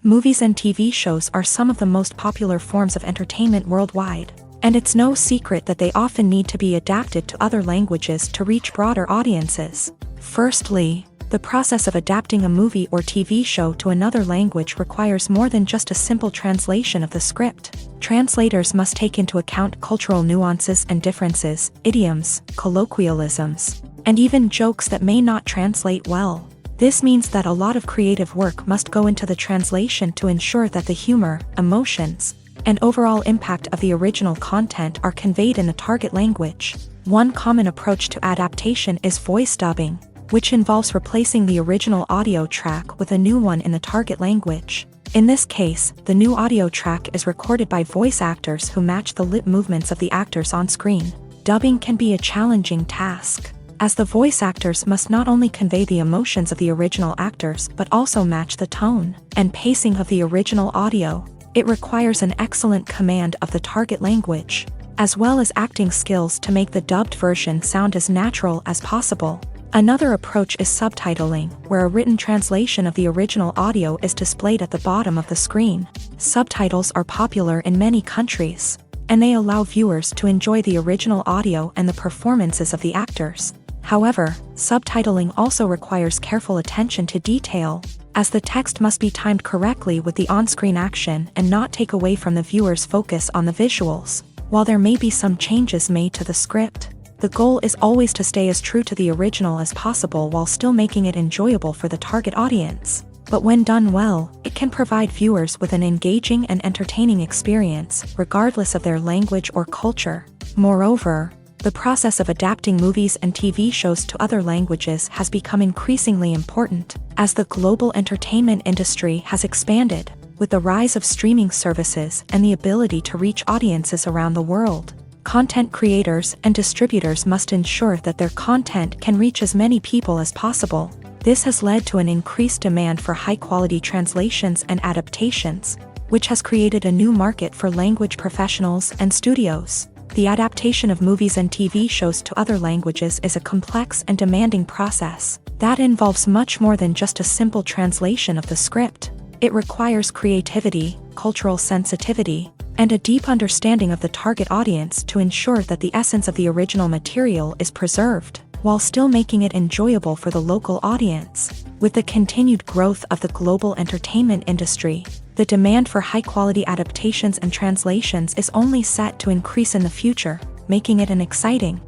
Movies and TV shows are some of the most popular forms of entertainment worldwide, and it's no secret that they often need to be adapted to other languages to reach broader audiences. Firstly, the process of adapting a movie or TV show to another language requires more than just a simple translation of the script. Translators must take into account cultural nuances and differences, idioms, colloquialisms, and even jokes that may not translate well. This means that a lot of creative work must go into the translation to ensure that the humor, emotions, and overall impact of the original content are conveyed in the target language. One common approach to adaptation is voice dubbing, which involves replacing the original audio track with a new one in the target language. In this case, the new audio track is recorded by voice actors who match the lip movements of the actors on screen. Dubbing can be a challenging task, as the voice actors must not only convey the emotions of the original actors but also match the tone and pacing of the original audio. It requires an excellent command of the target language, as well as acting skills to make the dubbed version sound as natural as possible. Another approach is subtitling, where a written translation of the original audio is displayed at the bottom of the screen. Subtitles are popular in many countries, and they allow viewers to enjoy the original audio and the performances of the actors. However, subtitling also requires careful attention to detail, as the text must be timed correctly with the on-screen action and not take away from the viewer's focus on the visuals. While there may be some changes made to the script, the goal is always to stay as true to the original as possible while still making it enjoyable for the target audience. But when done well, it can provide viewers with an engaging and entertaining experience, regardless of their language or culture. Moreover, the process of adapting movies and TV shows to other languages has become increasingly important, as the global entertainment industry has expanded, with the rise of streaming services and the ability to reach audiences around the world. Content creators and distributors must ensure that their content can reach as many people as possible. This has led to an increased demand for high-quality translations and adaptations, which has created a new market for language professionals and studios. The adaptation of movies and TV shows to other languages is a complex and demanding process that involves much more than just a simple translation of the script. It requires creativity, cultural sensitivity, and a deep understanding of the target audience to ensure that the essence of the original material is preserved, while still making it enjoyable for the local audience. With the continued growth of the global entertainment industry, the demand for high-quality adaptations and translations is only set to increase in the future, making it an exciting.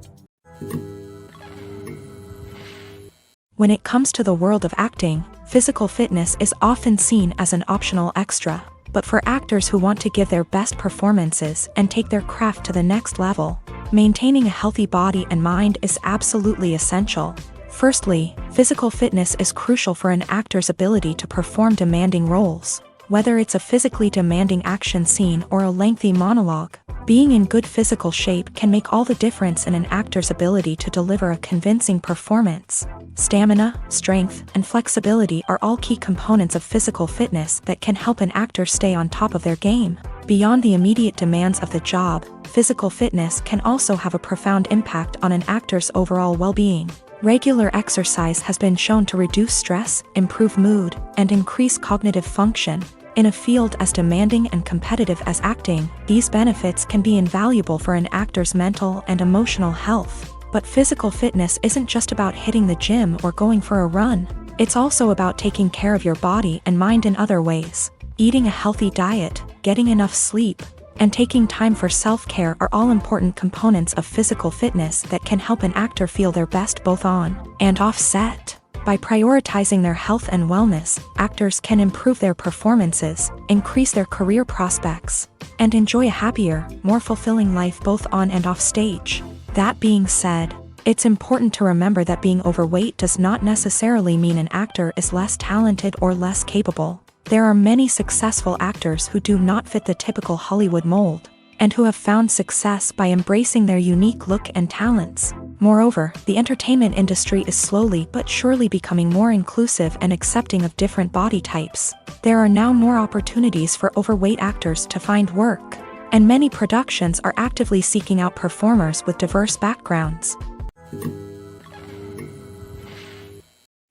When it comes to the world of acting, physical fitness is often seen as an optional extra. But for actors who want to give their best performances and take their craft to the next level, maintaining a healthy body and mind is absolutely essential. Firstly, physical fitness is crucial for an actor's ability to perform demanding roles. Whether it's a physically demanding action scene or a lengthy monologue, being in good physical shape can make all the difference in an actor's ability to deliver a convincing performance. Stamina, strength, and flexibility are all key components of physical fitness that can help an actor stay on top of their game. Beyond the immediate demands of the job, physical fitness can also have a profound impact on an actor's overall well-being. Regular exercise has been shown to reduce stress, improve mood, and increase cognitive function. In a field as demanding and competitive as acting, these benefits can be invaluable for an actor's mental and emotional health. But physical fitness isn't just about hitting the gym or going for a run. It's also about taking care of your body and mind in other ways. Eating a healthy diet, getting enough sleep, and taking time for self-care are all important components of physical fitness that can help an actor feel their best both on and off set. By prioritizing their health and wellness, actors can improve their performances, increase their career prospects, and enjoy a happier, more fulfilling life both on and off stage. That being said, it's important to remember that being overweight does not necessarily mean an actor is less talented or less capable. There are many successful actors who do not fit the typical Hollywood mold, and who have found success by embracing their unique look and talents. Moreover, the entertainment industry is slowly but surely becoming more inclusive and accepting of different body types. There are now more opportunities for overweight actors to find work, and many productions are actively seeking out performers with diverse backgrounds.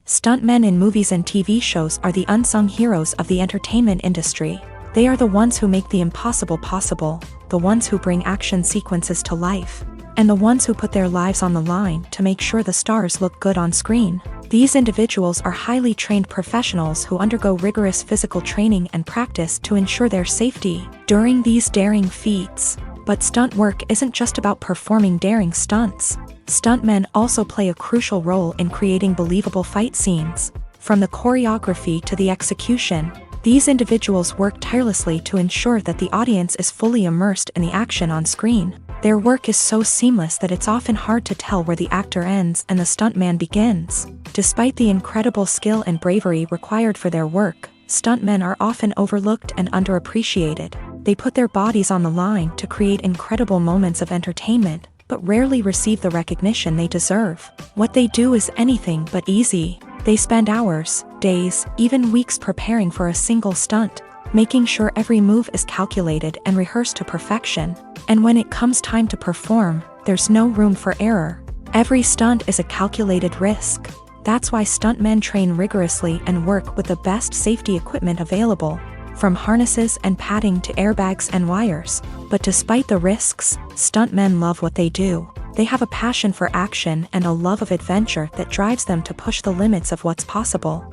Stuntmen in movies and TV shows are the unsung heroes of the entertainment industry. They are the ones who make the impossible possible, the ones who bring action sequences to life, and the ones who put their lives on the line to make sure the stars look good on screen. These individuals are highly trained professionals who undergo rigorous physical training and practice to ensure their safety during these daring feats. But stunt work isn't just about performing daring stunts. Stuntmen also play a crucial role in creating believable fight scenes. From the choreography to the execution, these individuals work tirelessly to ensure that the audience is fully immersed in the action on screen. Their work is so seamless that it's often hard to tell where the actor ends and the stuntman begins. Despite the incredible skill and bravery required for their work, stuntmen are often overlooked and underappreciated. They put their bodies on the line to create incredible moments of entertainment, but rarely receive the recognition they deserve. What they do is anything but easy. They spend hours, days, even weeks preparing for a single stunt, making sure every move is calculated and rehearsed to perfection. And when it comes time to perform, there's no room for error. Every stunt is a calculated risk. That's why stuntmen train rigorously and work with the best safety equipment available, from harnesses and padding to airbags and wires. But despite the risks, stuntmen love what they do. They have a passion for action and a love of adventure that drives them to push the limits of what's possible.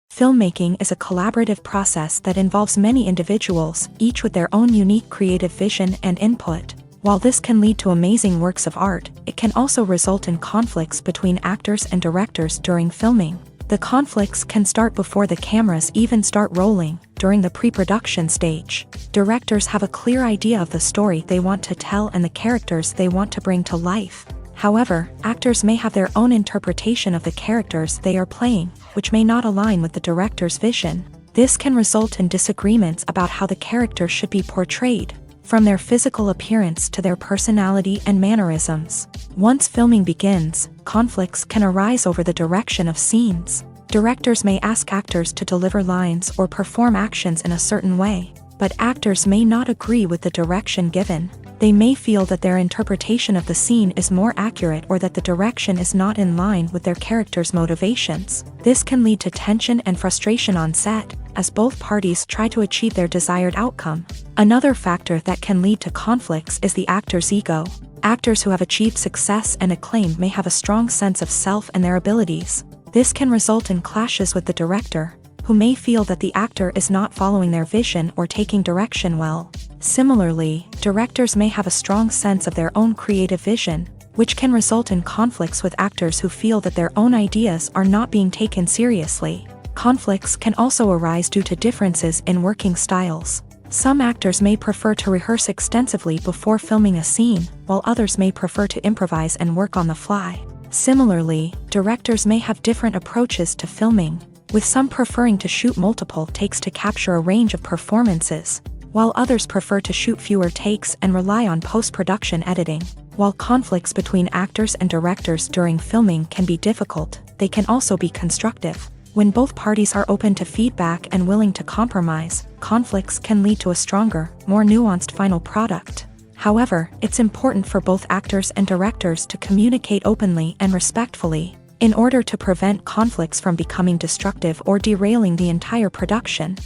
Filmmaking is a collaborative process that involves many individuals, each with their own unique creative vision and input. While this can lead to amazing works of art, it can also result in conflicts between actors and directors during filming. The conflicts can start before the cameras even start rolling, during the pre-production stage. Directors have a clear idea of the story they want to tell and the characters they want to bring to life. However, actors may have their own interpretation of the characters they are playing, which may not align with the director's vision. This can result in disagreements about how the character should be portrayed, from their physical appearance to their personality and mannerisms. Once filming begins, conflicts can arise over the direction of scenes. Directors may ask actors to deliver lines or perform actions in a certain way, but actors may not agree with the direction given. They may feel that their interpretation of the scene is more accurate or that the direction is not in line with their character's motivations. This can lead to tension and frustration on set, as both parties try to achieve their desired outcome. Another factor that can lead to conflicts is the actor's ego. Actors who have achieved success and acclaim may have a strong sense of self and their abilities. This can result in clashes with the director, who may feel that the actor is not following their vision or taking direction well. Similarly, directors may have a strong sense of their own creative vision, which can result in conflicts with actors who feel that their own ideas are not being taken seriously. Conflicts can also arise due to differences in working styles. Some actors may prefer to rehearse extensively before filming a scene, while others may prefer to improvise and work on the fly. Similarly, directors may have different approaches to filming, with some preferring to shoot multiple takes to capture a range of performances, while others prefer to shoot fewer takes and rely on post-production editing. While conflicts between actors and directors during filming can be difficult, they can also be constructive. When both parties are open to feedback and willing to compromise, conflicts can lead to a stronger, more nuanced final product. However, it's important for both actors and directors to communicate openly and respectfully, in order to prevent conflicts from becoming destructive or derailing the entire production.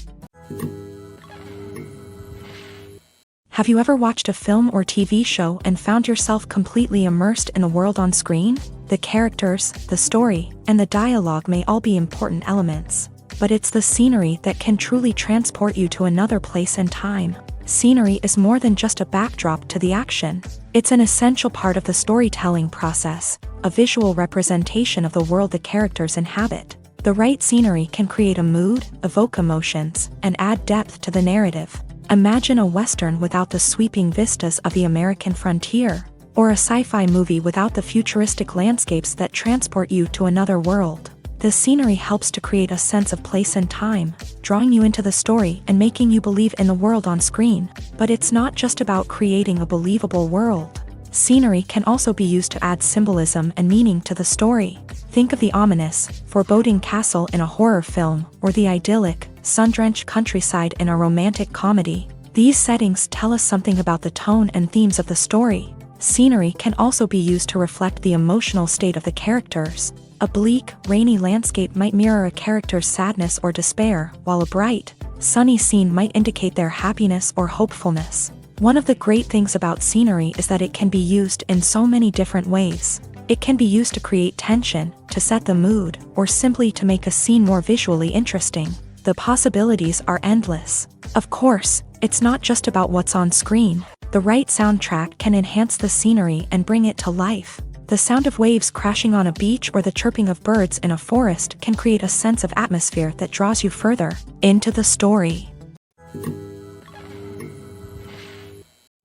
Have you ever watched a film or TV show and found yourself completely immersed in the world on screen? The characters, the story, and the dialogue may all be important elements, but it's the scenery that can truly transport you to another place and time. Scenery is more than just a backdrop to the action. It's an essential part of the storytelling process, a visual representation of the world the characters inhabit. The right scenery can create a mood, evoke emotions, and add depth to the narrative. Imagine a Western without the sweeping vistas of the American frontier, or a sci-fi movie without the futuristic landscapes that transport you to another world. The scenery helps to create a sense of place and time, drawing you into the story and making you believe in the world on screen. But it's not just about creating a believable world. Scenery can also be used to add symbolism and meaning to the story. Think of the ominous, foreboding castle in a horror film, or the idyllic, sun-drenched countryside in a romantic comedy. These settings tell us something about the tone and themes of the story. Scenery can also be used to reflect the emotional state of the characters. A bleak, rainy landscape might mirror a character's sadness or despair, while a bright, sunny scene might indicate their happiness or hopefulness. One of the great things about scenery is that it can be used in so many different ways. It can be used to create tension, to set the mood, or simply to make a scene more visually interesting. The possibilities are endless. Of course, it's not just about what's on screen. The right soundtrack can enhance the scenery and bring it to life. The sound of waves crashing on a beach or the chirping of birds in a forest can create a sense of atmosphere that draws you further into the story.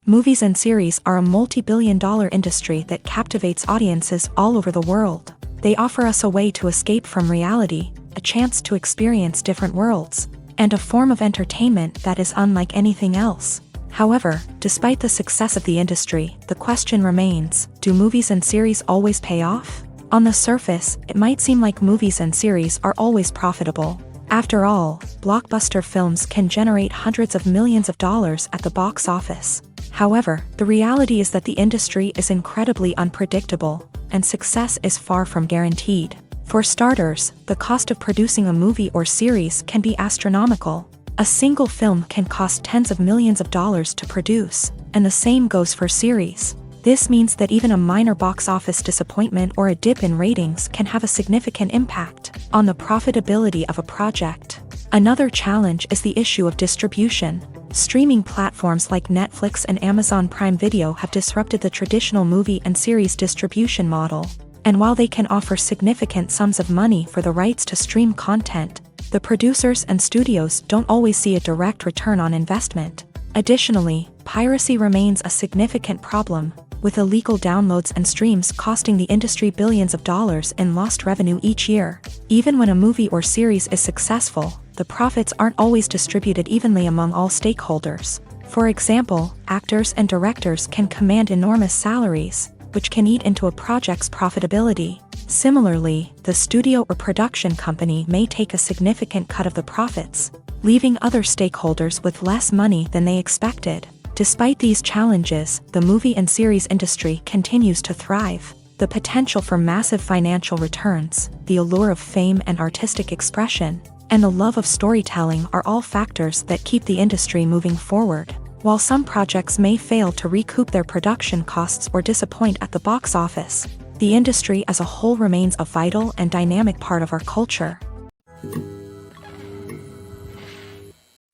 Movies and series are a multi-billion-dollar industry that captivates audiences all over the world. They offer us a way to escape from reality, a chance to experience different worlds, and a form of entertainment that is unlike anything else. However, despite the success of the industry, the question remains, do movies and series always pay off? On the surface, it might seem like movies and series are always profitable. After all, blockbuster films can generate hundreds of millions of dollars at the box office. However, the reality is that the industry is incredibly unpredictable, and success is far from guaranteed. For starters, the cost of producing a movie or series can be astronomical. A single film can cost tens of millions of dollars to produce, and the same goes for series. This means that even a minor box office disappointment or a dip in ratings can have a significant impact on the profitability of a project. Another challenge is the issue of distribution. Streaming platforms like Netflix and Amazon Prime Video have disrupted the traditional movie and series distribution model. And while they can offer significant sums of money for the rights to stream content, the producers and studios don't always see a direct return on investment. Additionally, piracy remains a significant problem, with illegal downloads and streams costing the industry billions of dollars in lost revenue each year. Even when a movie or series is successful, the profits aren't always distributed evenly among all stakeholders. For example, actors and directors can command enormous salaries, which can eat into a project's profitability. Similarly, the studio or production company may take a significant cut of the profits, leaving other stakeholders with less money than they expected. Despite these challenges, the movie and series industry continues to thrive. The potential for massive financial returns, the allure of fame and artistic expression, and the love of storytelling are all factors that keep the industry moving forward. While some projects may fail to recoup their production costs or disappoint at the box office, the industry as a whole remains a vital and dynamic part of our culture.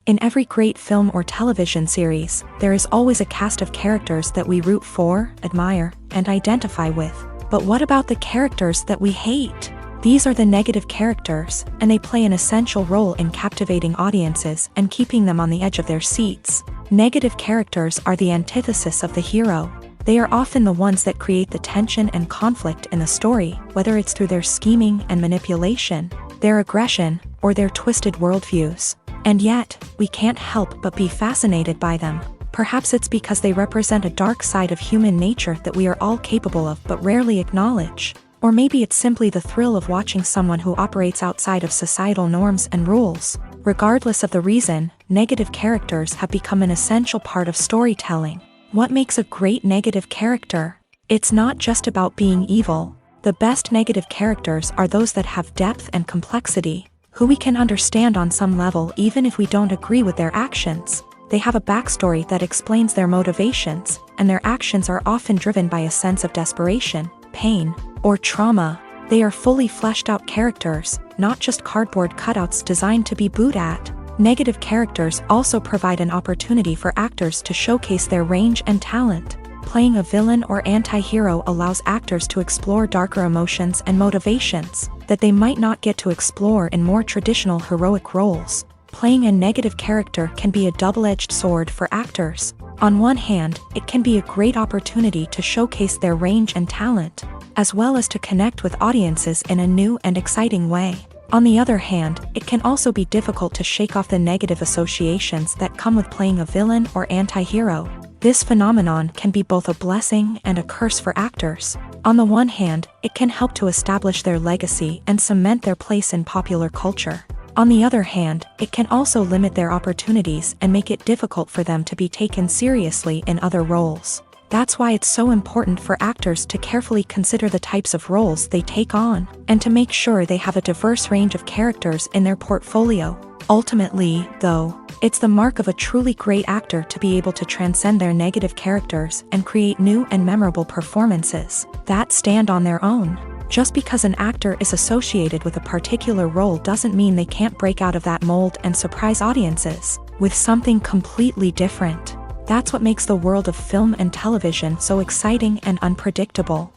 In every great film or television series, there is always a cast of characters that we root for, admire, and identify with. But what about the characters that we hate? These are the negative characters, and they play an essential role in captivating audiences and keeping them on the edge of their seats. Negative characters are the antithesis of the hero. They are often the ones that create the tension and conflict in the story, whether it's through their scheming and manipulation, their aggression, or their twisted worldviews. And yet, we can't help but be fascinated by them. Perhaps it's because they represent a dark side of human nature that we are all capable of but rarely acknowledge. Or maybe it's simply the thrill of watching someone who operates outside of societal norms and rules. Regardless of the reason, negative characters have become an essential part of storytelling. What makes a great negative character? It's not just about being evil. The best negative characters are those that have depth and complexity, who we can understand on some level even if we don't agree with their actions. They have a backstory that explains their motivations, and their actions are often driven by a sense of desperation, pain, or trauma. They are fully fleshed out characters, not just cardboard cutouts designed to be booed at. Negative characters also provide an opportunity for actors to showcase their range and talent. Playing a villain or anti-hero allows actors to explore darker emotions and motivations that they might not get to explore in more traditional heroic roles. Playing a negative character can be a double-edged sword for actors. On one hand, it can be a great opportunity to showcase their range and talent, as well as to connect with audiences in a new and exciting way. On the other hand, it can also be difficult to shake off the negative associations that come with playing a villain or anti-hero. This phenomenon can be both a blessing and a curse for actors. On the one hand, it can help to establish their legacy and cement their place in popular culture. On the other hand, it can also limit their opportunities and make it difficult for them to be taken seriously in other roles. That's why it's so important for actors to carefully consider the types of roles they take on, and to make sure they have a diverse range of characters in their portfolio. Ultimately, though, it's the mark of a truly great actor to be able to transcend their negative characters and create new and memorable performances that stand on their own. Just because an actor is associated with a particular role doesn't mean they can't break out of that mold and surprise audiences with something completely different. That's what makes the world of film and television so exciting and unpredictable.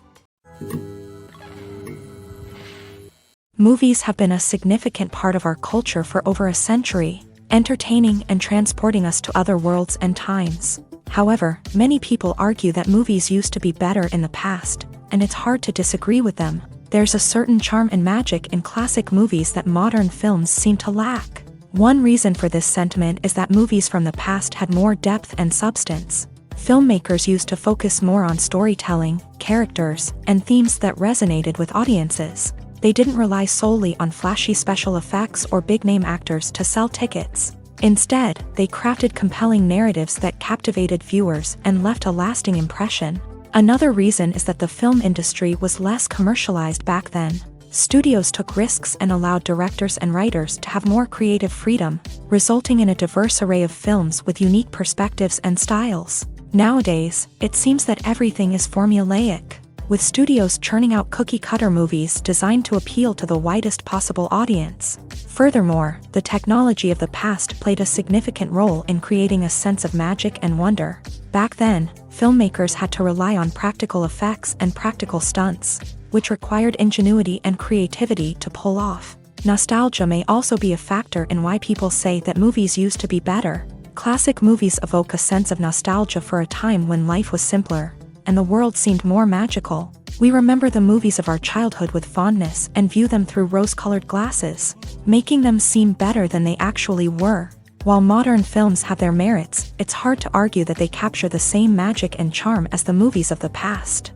Movies have been a significant part of our culture for over a century, entertaining and transporting us to other worlds and times. However, many people argue that movies used to be better in the past, and it's hard to disagree with them. There's a certain charm and magic in classic movies that modern films seem to lack. One reason for this sentiment is that movies from the past had more depth and substance. Filmmakers used to focus more on storytelling, characters, and themes that resonated with audiences. They didn't rely solely on flashy special effects or big-name actors to sell tickets. Instead, they crafted compelling narratives that captivated viewers and left a lasting impression. Another reason is that the film industry was less commercialized back then. Studios took risks and allowed directors and writers to have more creative freedom, resulting in a diverse array of films with unique perspectives and styles. Nowadays, it seems that everything is formulaic, with studios churning out cookie-cutter movies designed to appeal to the widest possible audience. Furthermore, the technology of the past played a significant role in creating a sense of magic and wonder. Back then, filmmakers had to rely on practical effects and practical stunts, which required ingenuity and creativity to pull off. Nostalgia may also be a factor in why people say that movies used to be better. Classic movies evoke a sense of nostalgia for a time when life was simpler, and the world seemed more magical. We remember the movies of our childhood with fondness and view them through rose-colored glasses, making them seem better than they actually were. While modern films have their merits, it's hard to argue that they capture the same magic and charm as the movies of the past.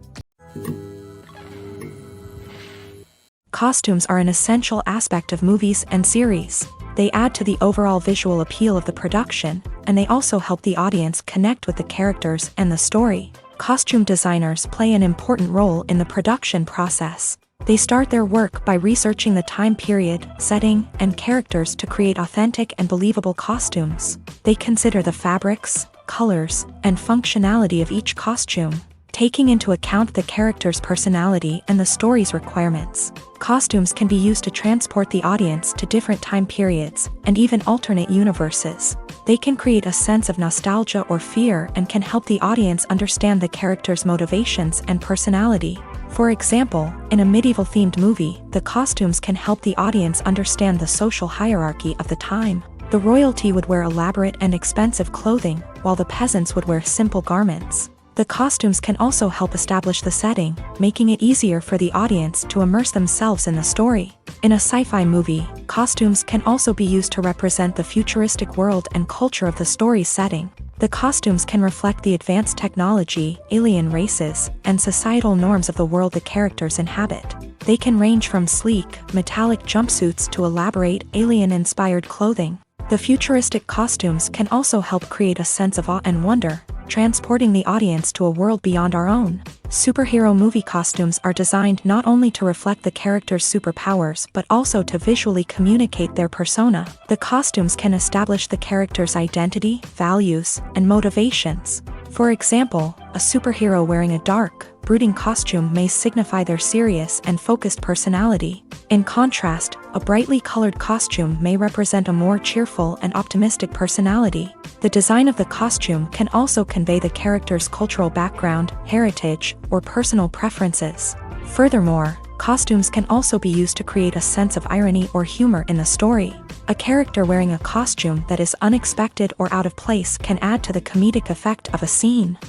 Costumes are an essential aspect of movies and series. They add to the overall visual appeal of the production, and they also help the audience connect with the characters and the story. Costume designers play an important role in the production process. They start their work by researching the time period, setting, and characters to create authentic and believable costumes. They consider the fabrics, colors, and functionality of each costume, taking into account the character's personality and the story's requirements. Costumes can be used to transport the audience to different time periods, and even alternate universes. They can create a sense of nostalgia or fear and can help the audience understand the character's motivations and personality. For example, in a medieval-themed movie, the costumes can help the audience understand the social hierarchy of the time. The royalty would wear elaborate and expensive clothing, while the peasants would wear simple garments. The costumes can also help establish the setting, making it easier for the audience to immerse themselves in the story. In a sci-fi movie, costumes can also be used to represent the futuristic world and culture of the story's setting. The costumes can reflect the advanced technology, alien races, and societal norms of the world the characters inhabit. They can range from sleek, metallic jumpsuits to elaborate, alien-inspired clothing. The futuristic costumes can also help create a sense of awe and wonder, transporting the audience to a world beyond our own. Superhero movie costumes are designed not only to reflect the character's superpowers but also to visually communicate their persona. The costumes can establish the character's identity, values, and motivations. For example, a superhero wearing a dark, brooding costume may signify their serious and focused personality. In contrast, a brightly colored costume may represent a more cheerful and optimistic personality. The design of the costume can also convey the character's cultural background, heritage, or personal preferences. Furthermore, costumes can also be used to create a sense of irony or humor in the story. A character wearing a costume that is unexpected or out of place can add to the comedic effect of a scene.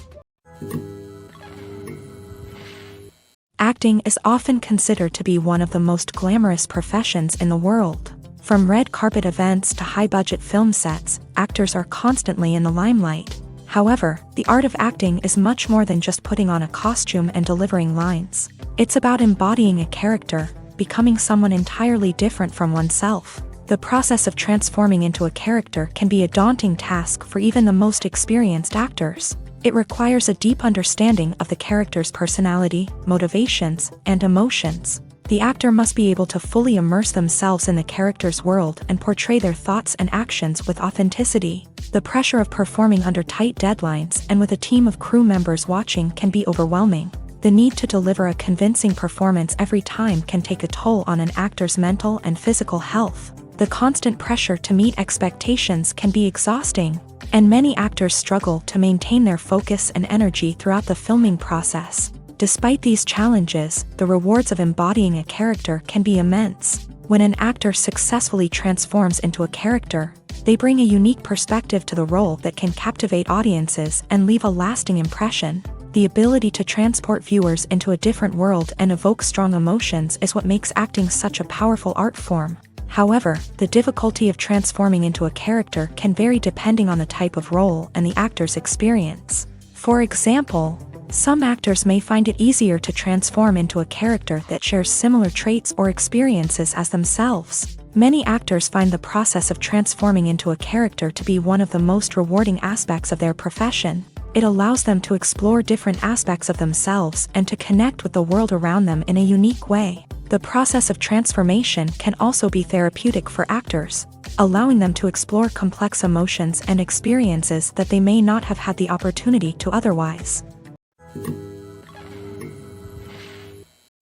Acting is often considered to be one of the most glamorous professions in the world. From red carpet events to high-budget film sets, actors are constantly in the limelight. However, the art of acting is much more than just putting on a costume and delivering lines. It's about embodying a character, becoming someone entirely different from oneself. The process of transforming into a character can be a daunting task for even the most experienced actors. It requires a deep understanding of the character's personality, motivations, and emotions. The actor must be able to fully immerse themselves in the character's world and portray their thoughts and actions with authenticity. The pressure of performing under tight deadlines and with a team of crew members watching can be overwhelming. The need to deliver a convincing performance every time can take a toll on an actor's mental and physical health. The constant pressure to meet expectations can be exhausting, and many actors struggle to maintain their focus and energy throughout the filming process. Despite these challenges, the rewards of embodying a character can be immense. When an actor successfully transforms into a character, they bring a unique perspective to the role that can captivate audiences and leave a lasting impression. The ability to transport viewers into a different world and evoke strong emotions is what makes acting such a powerful art form. However, the difficulty of transforming into a character can vary depending on the type of role and the actor's experience. For example, some actors may find it easier to transform into a character that shares similar traits or experiences as themselves. Many actors find the process of transforming into a character to be one of the most rewarding aspects of their profession. It allows them to explore different aspects of themselves and to connect with the world around them in a unique way. The process of transformation can also be therapeutic for actors, allowing them to explore complex emotions and experiences that they may not have had the opportunity to otherwise.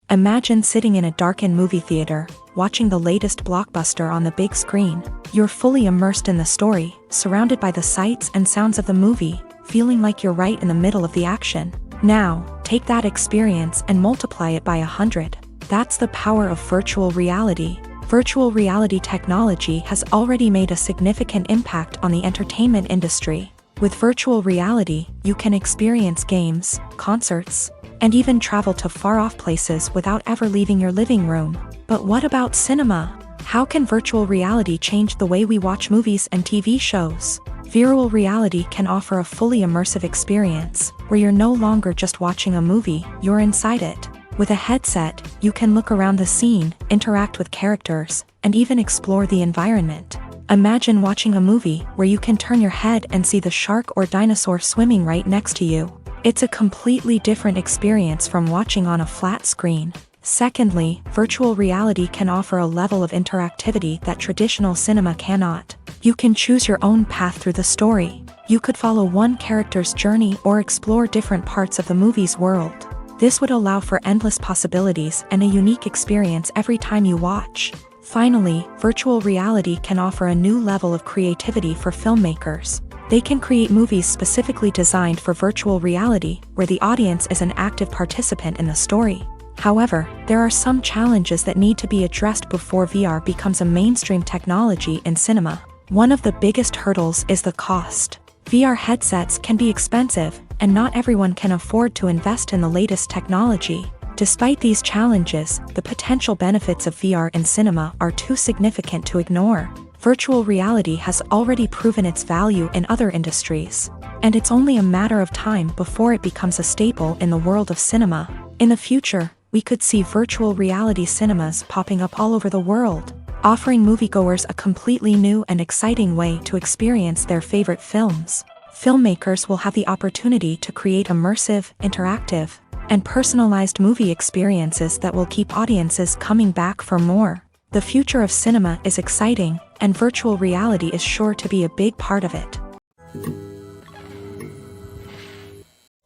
Imagine sitting in a darkened movie theater, watching the latest blockbuster on the big screen. You're fully immersed in the story, surrounded by the sights and sounds of the movie, feeling like you're right in the middle of the action. Now, take that experience and multiply it by 100. That's the power of virtual reality. Virtual reality technology has already made a significant impact on the entertainment industry. With virtual reality, you can experience games, concerts, and even travel to far-off places without ever leaving your living room. But what about cinema? How can virtual reality change the way we watch movies and TV shows? Virtual reality can offer a fully immersive experience, where you're no longer just watching a movie, you're inside it. With a headset, you can look around the scene, interact with characters, and even explore the environment. Imagine watching a movie where you can turn your head and see the shark or dinosaur swimming right next to you. It's a completely different experience from watching on a flat screen. Secondly, virtual reality can offer a level of interactivity that traditional cinema cannot. You can choose your own path through the story. You could follow one character's journey or explore different parts of the movie's world. This would allow for endless possibilities and a unique experience every time you watch. Finally, virtual reality can offer a new level of creativity for filmmakers. They can create movies specifically designed for virtual reality, where the audience is an active participant in the story. However, there are some challenges that need to be addressed before VR becomes a mainstream technology in cinema. One of the biggest hurdles is the cost. VR headsets can be expensive, and not everyone can afford to invest in the latest technology. Despite these challenges, the potential benefits of VR in cinema are too significant to ignore. Virtual reality has already proven its value in other industries, and it's only a matter of time before it becomes a staple in the world of cinema. In the future, we could see virtual reality cinemas popping up all over the world, offering moviegoers a completely new and exciting way to experience their favorite films. Filmmakers will have the opportunity to create immersive, interactive, and personalized movie experiences that will keep audiences coming back for more. The future of cinema is exciting, and virtual reality is sure to be a big part of it.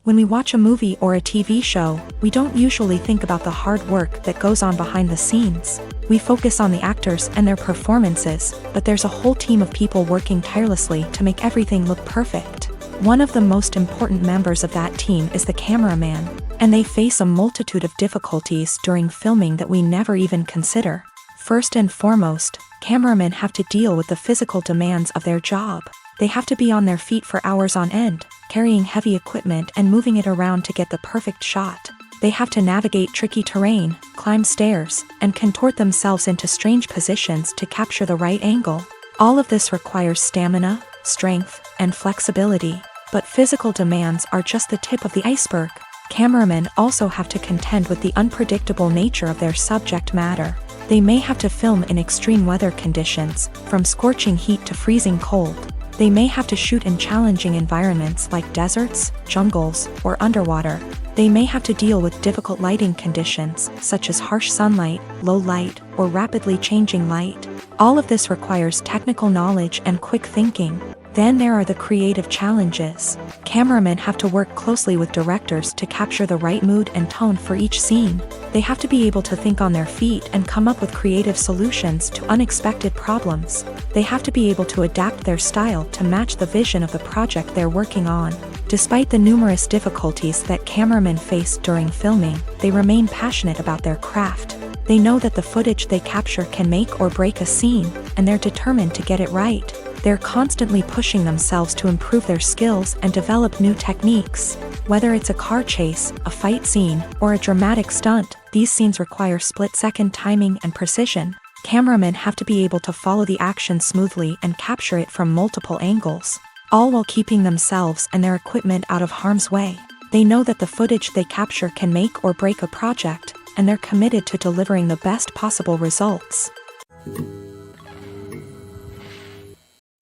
When we watch a movie or a TV show, we don't usually think about the hard work that goes on behind the scenes. We focus on the actors and their performances, but there's a whole team of people working tirelessly to make everything look perfect. One of the most important members of that team is the cameraman, and they face a multitude of difficulties during filming that we never even consider. First and foremost, cameramen have to deal with the physical demands of their job. They have to be on their feet for hours on end, carrying heavy equipment and moving it around to get the perfect shot. They have to navigate tricky terrain, climb stairs, and contort themselves into strange positions to capture the right angle. All of this requires stamina, strength, and flexibility. But physical demands are just the tip of the iceberg. Cameramen also have to contend with the unpredictable nature of their subject matter. They may have to film in extreme weather conditions, from scorching heat to freezing cold. They may have to shoot in challenging environments like deserts, jungles, or underwater. They may have to deal with difficult lighting conditions, such as harsh sunlight, low light, or rapidly changing light. All of this requires technical knowledge and quick thinking. Then there are the creative challenges. Cameramen have to work closely with directors to capture the right mood and tone for each scene. They have to be able to think on their feet and come up with creative solutions to unexpected problems. They have to be able to adapt their style to match the vision of the project they're working on. Despite the numerous difficulties that cameramen face during filming, they remain passionate about their craft. They know that the footage they capture can make or break a scene, and they're determined to get it right. They're constantly pushing themselves to improve their skills and develop new techniques. Whether it's a car chase, a fight scene, or a dramatic stunt, these scenes require split-second timing and precision. Cameramen have to be able to follow the action smoothly and capture it from multiple angles, all while keeping themselves and their equipment out of harm's way. They know that the footage they capture can make or break a project, and they're committed to delivering the best possible results.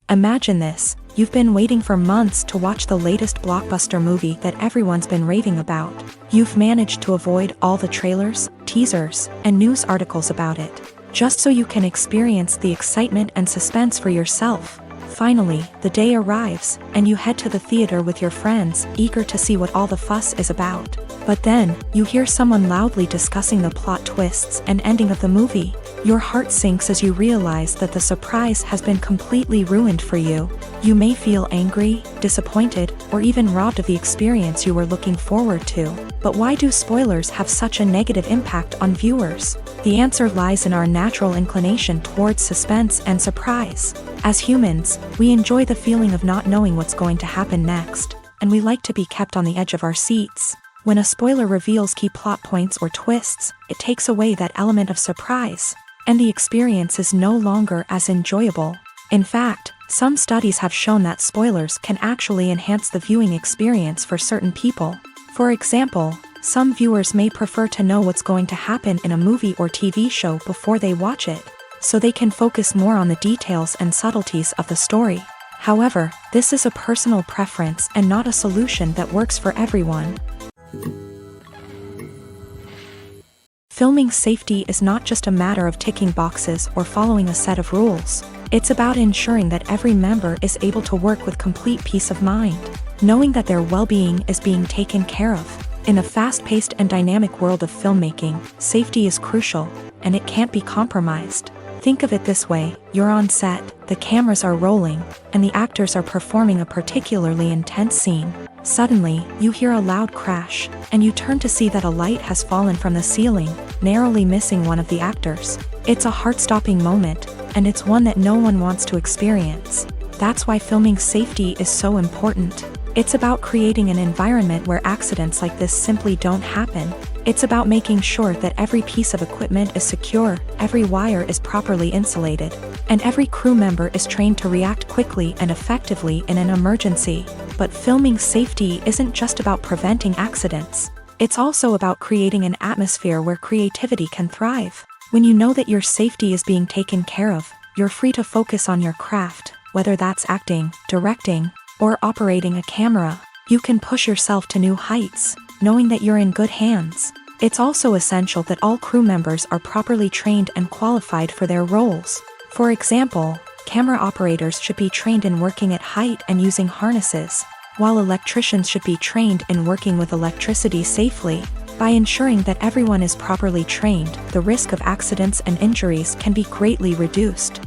Imagine this: you've been waiting for months to watch the latest blockbuster movie that everyone's been raving about. You've managed to avoid all the trailers, teasers, and news articles about it, just so you can experience the excitement and suspense for yourself. Finally, the day arrives, and you head to the theater with your friends, eager to see what all the fuss is about. But then, you hear someone loudly discussing the plot twists and ending of the movie. Your heart sinks as you realize that the surprise has been completely ruined for you. You may feel angry, disappointed, or even robbed of the experience you were looking forward to. But why do spoilers have such a negative impact on viewers? The answer lies in our natural inclination towards suspense and surprise. As humans, we enjoy the feeling of not knowing what's going to happen next, and we like to be kept on the edge of our seats. When a spoiler reveals key plot points or twists, it takes away that element of surprise, and the experience is no longer as enjoyable. In fact, some studies have shown that spoilers can actually enhance the viewing experience for certain people. For example, some viewers may prefer to know what's going to happen in a movie or TV show before they watch it, so they can focus more on the details and subtleties of the story. However, this is a personal preference and not a solution that works for everyone. Filming safety is not just a matter of ticking boxes or following a set of rules. It's about ensuring that every member is able to work with complete peace of mind, knowing that their well-being is being taken care of. In a fast-paced and dynamic world of filmmaking, safety is crucial, and it can't be compromised. Think of it this way: you're on set, the cameras are rolling, and the actors are performing a particularly intense scene. Suddenly, you hear a loud crash, and you turn to see that a light has fallen from the ceiling, narrowly missing one of the actors. It's a heart-stopping moment, and it's one that no one wants to experience. That's why filming safety is so important. It's about creating an environment where accidents like this simply don't happen. It's about making sure that every piece of equipment is secure, every wire is properly insulated, and every crew member is trained to react quickly and effectively in an emergency. But filming safety isn't just about preventing accidents. It's also about creating an atmosphere where creativity can thrive. When you know that your safety is being taken care of, you're free to focus on your craft, whether that's acting, directing, or operating a camera. You can push yourself to new heights, knowing that you're in good hands. It's also essential that all crew members are properly trained and qualified for their roles. For example, camera operators should be trained in working at height and using harnesses, while electricians should be trained in working with electricity safely. By ensuring that everyone is properly trained, the risk of accidents and injuries can be greatly reduced.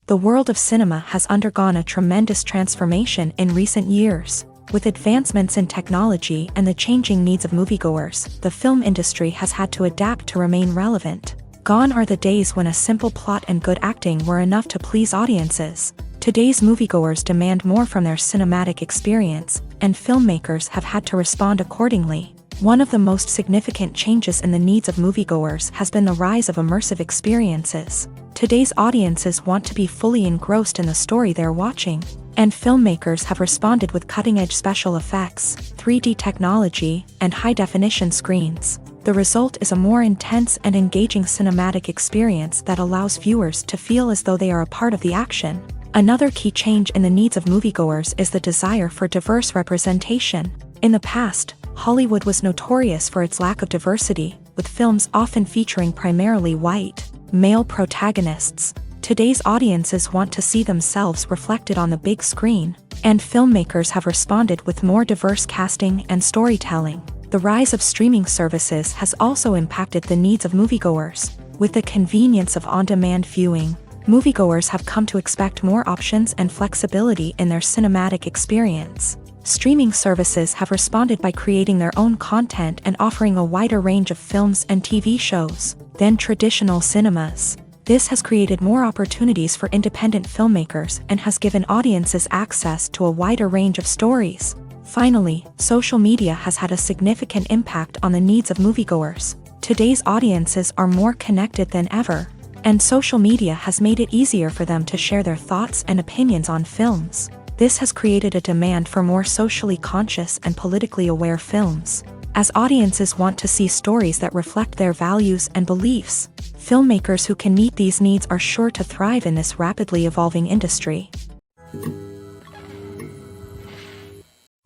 The world of cinema has undergone a tremendous transformation in recent years. With advancements in technology and the changing needs of moviegoers, the film industry has had to adapt to remain relevant. Gone are the days when a simple plot and good acting were enough to please audiences. Today's moviegoers demand more from their cinematic experience, and filmmakers have had to respond accordingly. One of the most significant changes in the needs of moviegoers has been the rise of immersive experiences. Today's audiences want to be fully engrossed in the story they're watching, and filmmakers have responded with cutting-edge special effects, 3D technology, and high-definition screens. The result is a more intense and engaging cinematic experience that allows viewers to feel as though they are a part of the action. Another key change in the needs of moviegoers is the desire for diverse representation. In the past, Hollywood was notorious for its lack of diversity, with films often featuring primarily white, male protagonists. Today's audiences want to see themselves reflected on the big screen, and filmmakers have responded with more diverse casting and storytelling. The rise of streaming services has also impacted the needs of moviegoers. With the convenience of on-demand viewing, moviegoers have come to expect more options and flexibility in their cinematic experience. Streaming services have responded by creating their own content and offering a wider range of films and TV shows than traditional cinemas. This has created more opportunities for independent filmmakers and has given audiences access to a wider range of stories. Finally, social media has had a significant impact on the needs of moviegoers. Today's audiences are more connected than ever, and social media has made it easier for them to share their thoughts and opinions on films. This has created a demand for more socially conscious and politically aware films. As audiences want to see stories that reflect their values and beliefs, filmmakers who can meet these needs are sure to thrive in this rapidly evolving industry.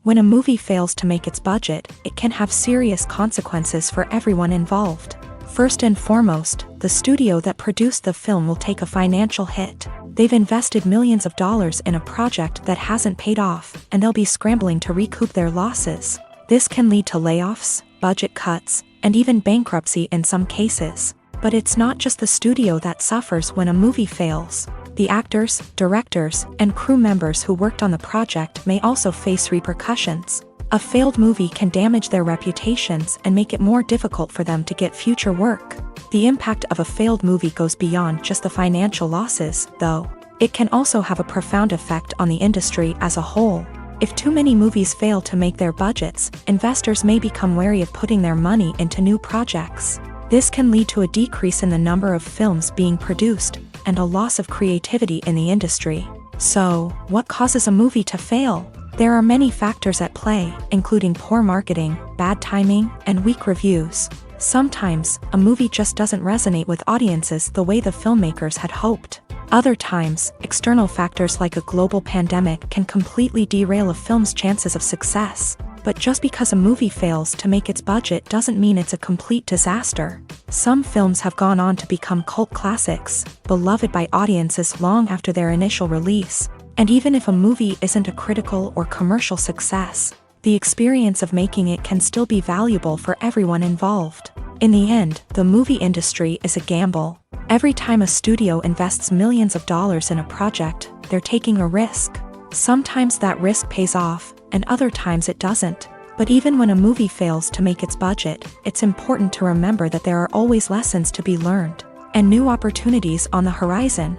When a movie fails to make its budget, it can have serious consequences for everyone involved. First and foremost, the studio that produced the film will take a financial hit. They've invested millions of dollars in a project that hasn't paid off, and they'll be scrambling to recoup their losses. This can lead to layoffs, budget cuts, and even bankruptcy in some cases. But it's not just the studio that suffers when a movie fails. The actors, directors, and crew members who worked on the project may also face repercussions. A failed movie can damage their reputations and make it more difficult for them to get future work. The impact of a failed movie goes beyond just the financial losses, though. It can also have a profound effect on the industry as a whole. If too many movies fail to make their budgets, investors may become wary of putting their money into new projects. This can lead to a decrease in the number of films being produced, and a loss of creativity in the industry. So, what causes a movie to fail? There are many factors at play, including poor marketing, bad timing, and weak reviews. Sometimes, a movie just doesn't resonate with audiences the way the filmmakers had hoped. Other times, external factors like a global pandemic can completely derail a film's chances of success. But just because a movie fails to make its budget doesn't mean it's a complete disaster. Some films have gone on to become cult classics, beloved by audiences long after their initial release. And even if a movie isn't a critical or commercial success, the experience of making it can still be valuable for everyone involved. In the end, the movie industry is a gamble. Every time a studio invests millions of dollars in a project, they're taking a risk. Sometimes that risk pays off, and other times it doesn't. But even when a movie fails to make its budget, it's important to remember that there are always lessons to be learned, and new opportunities on the horizon.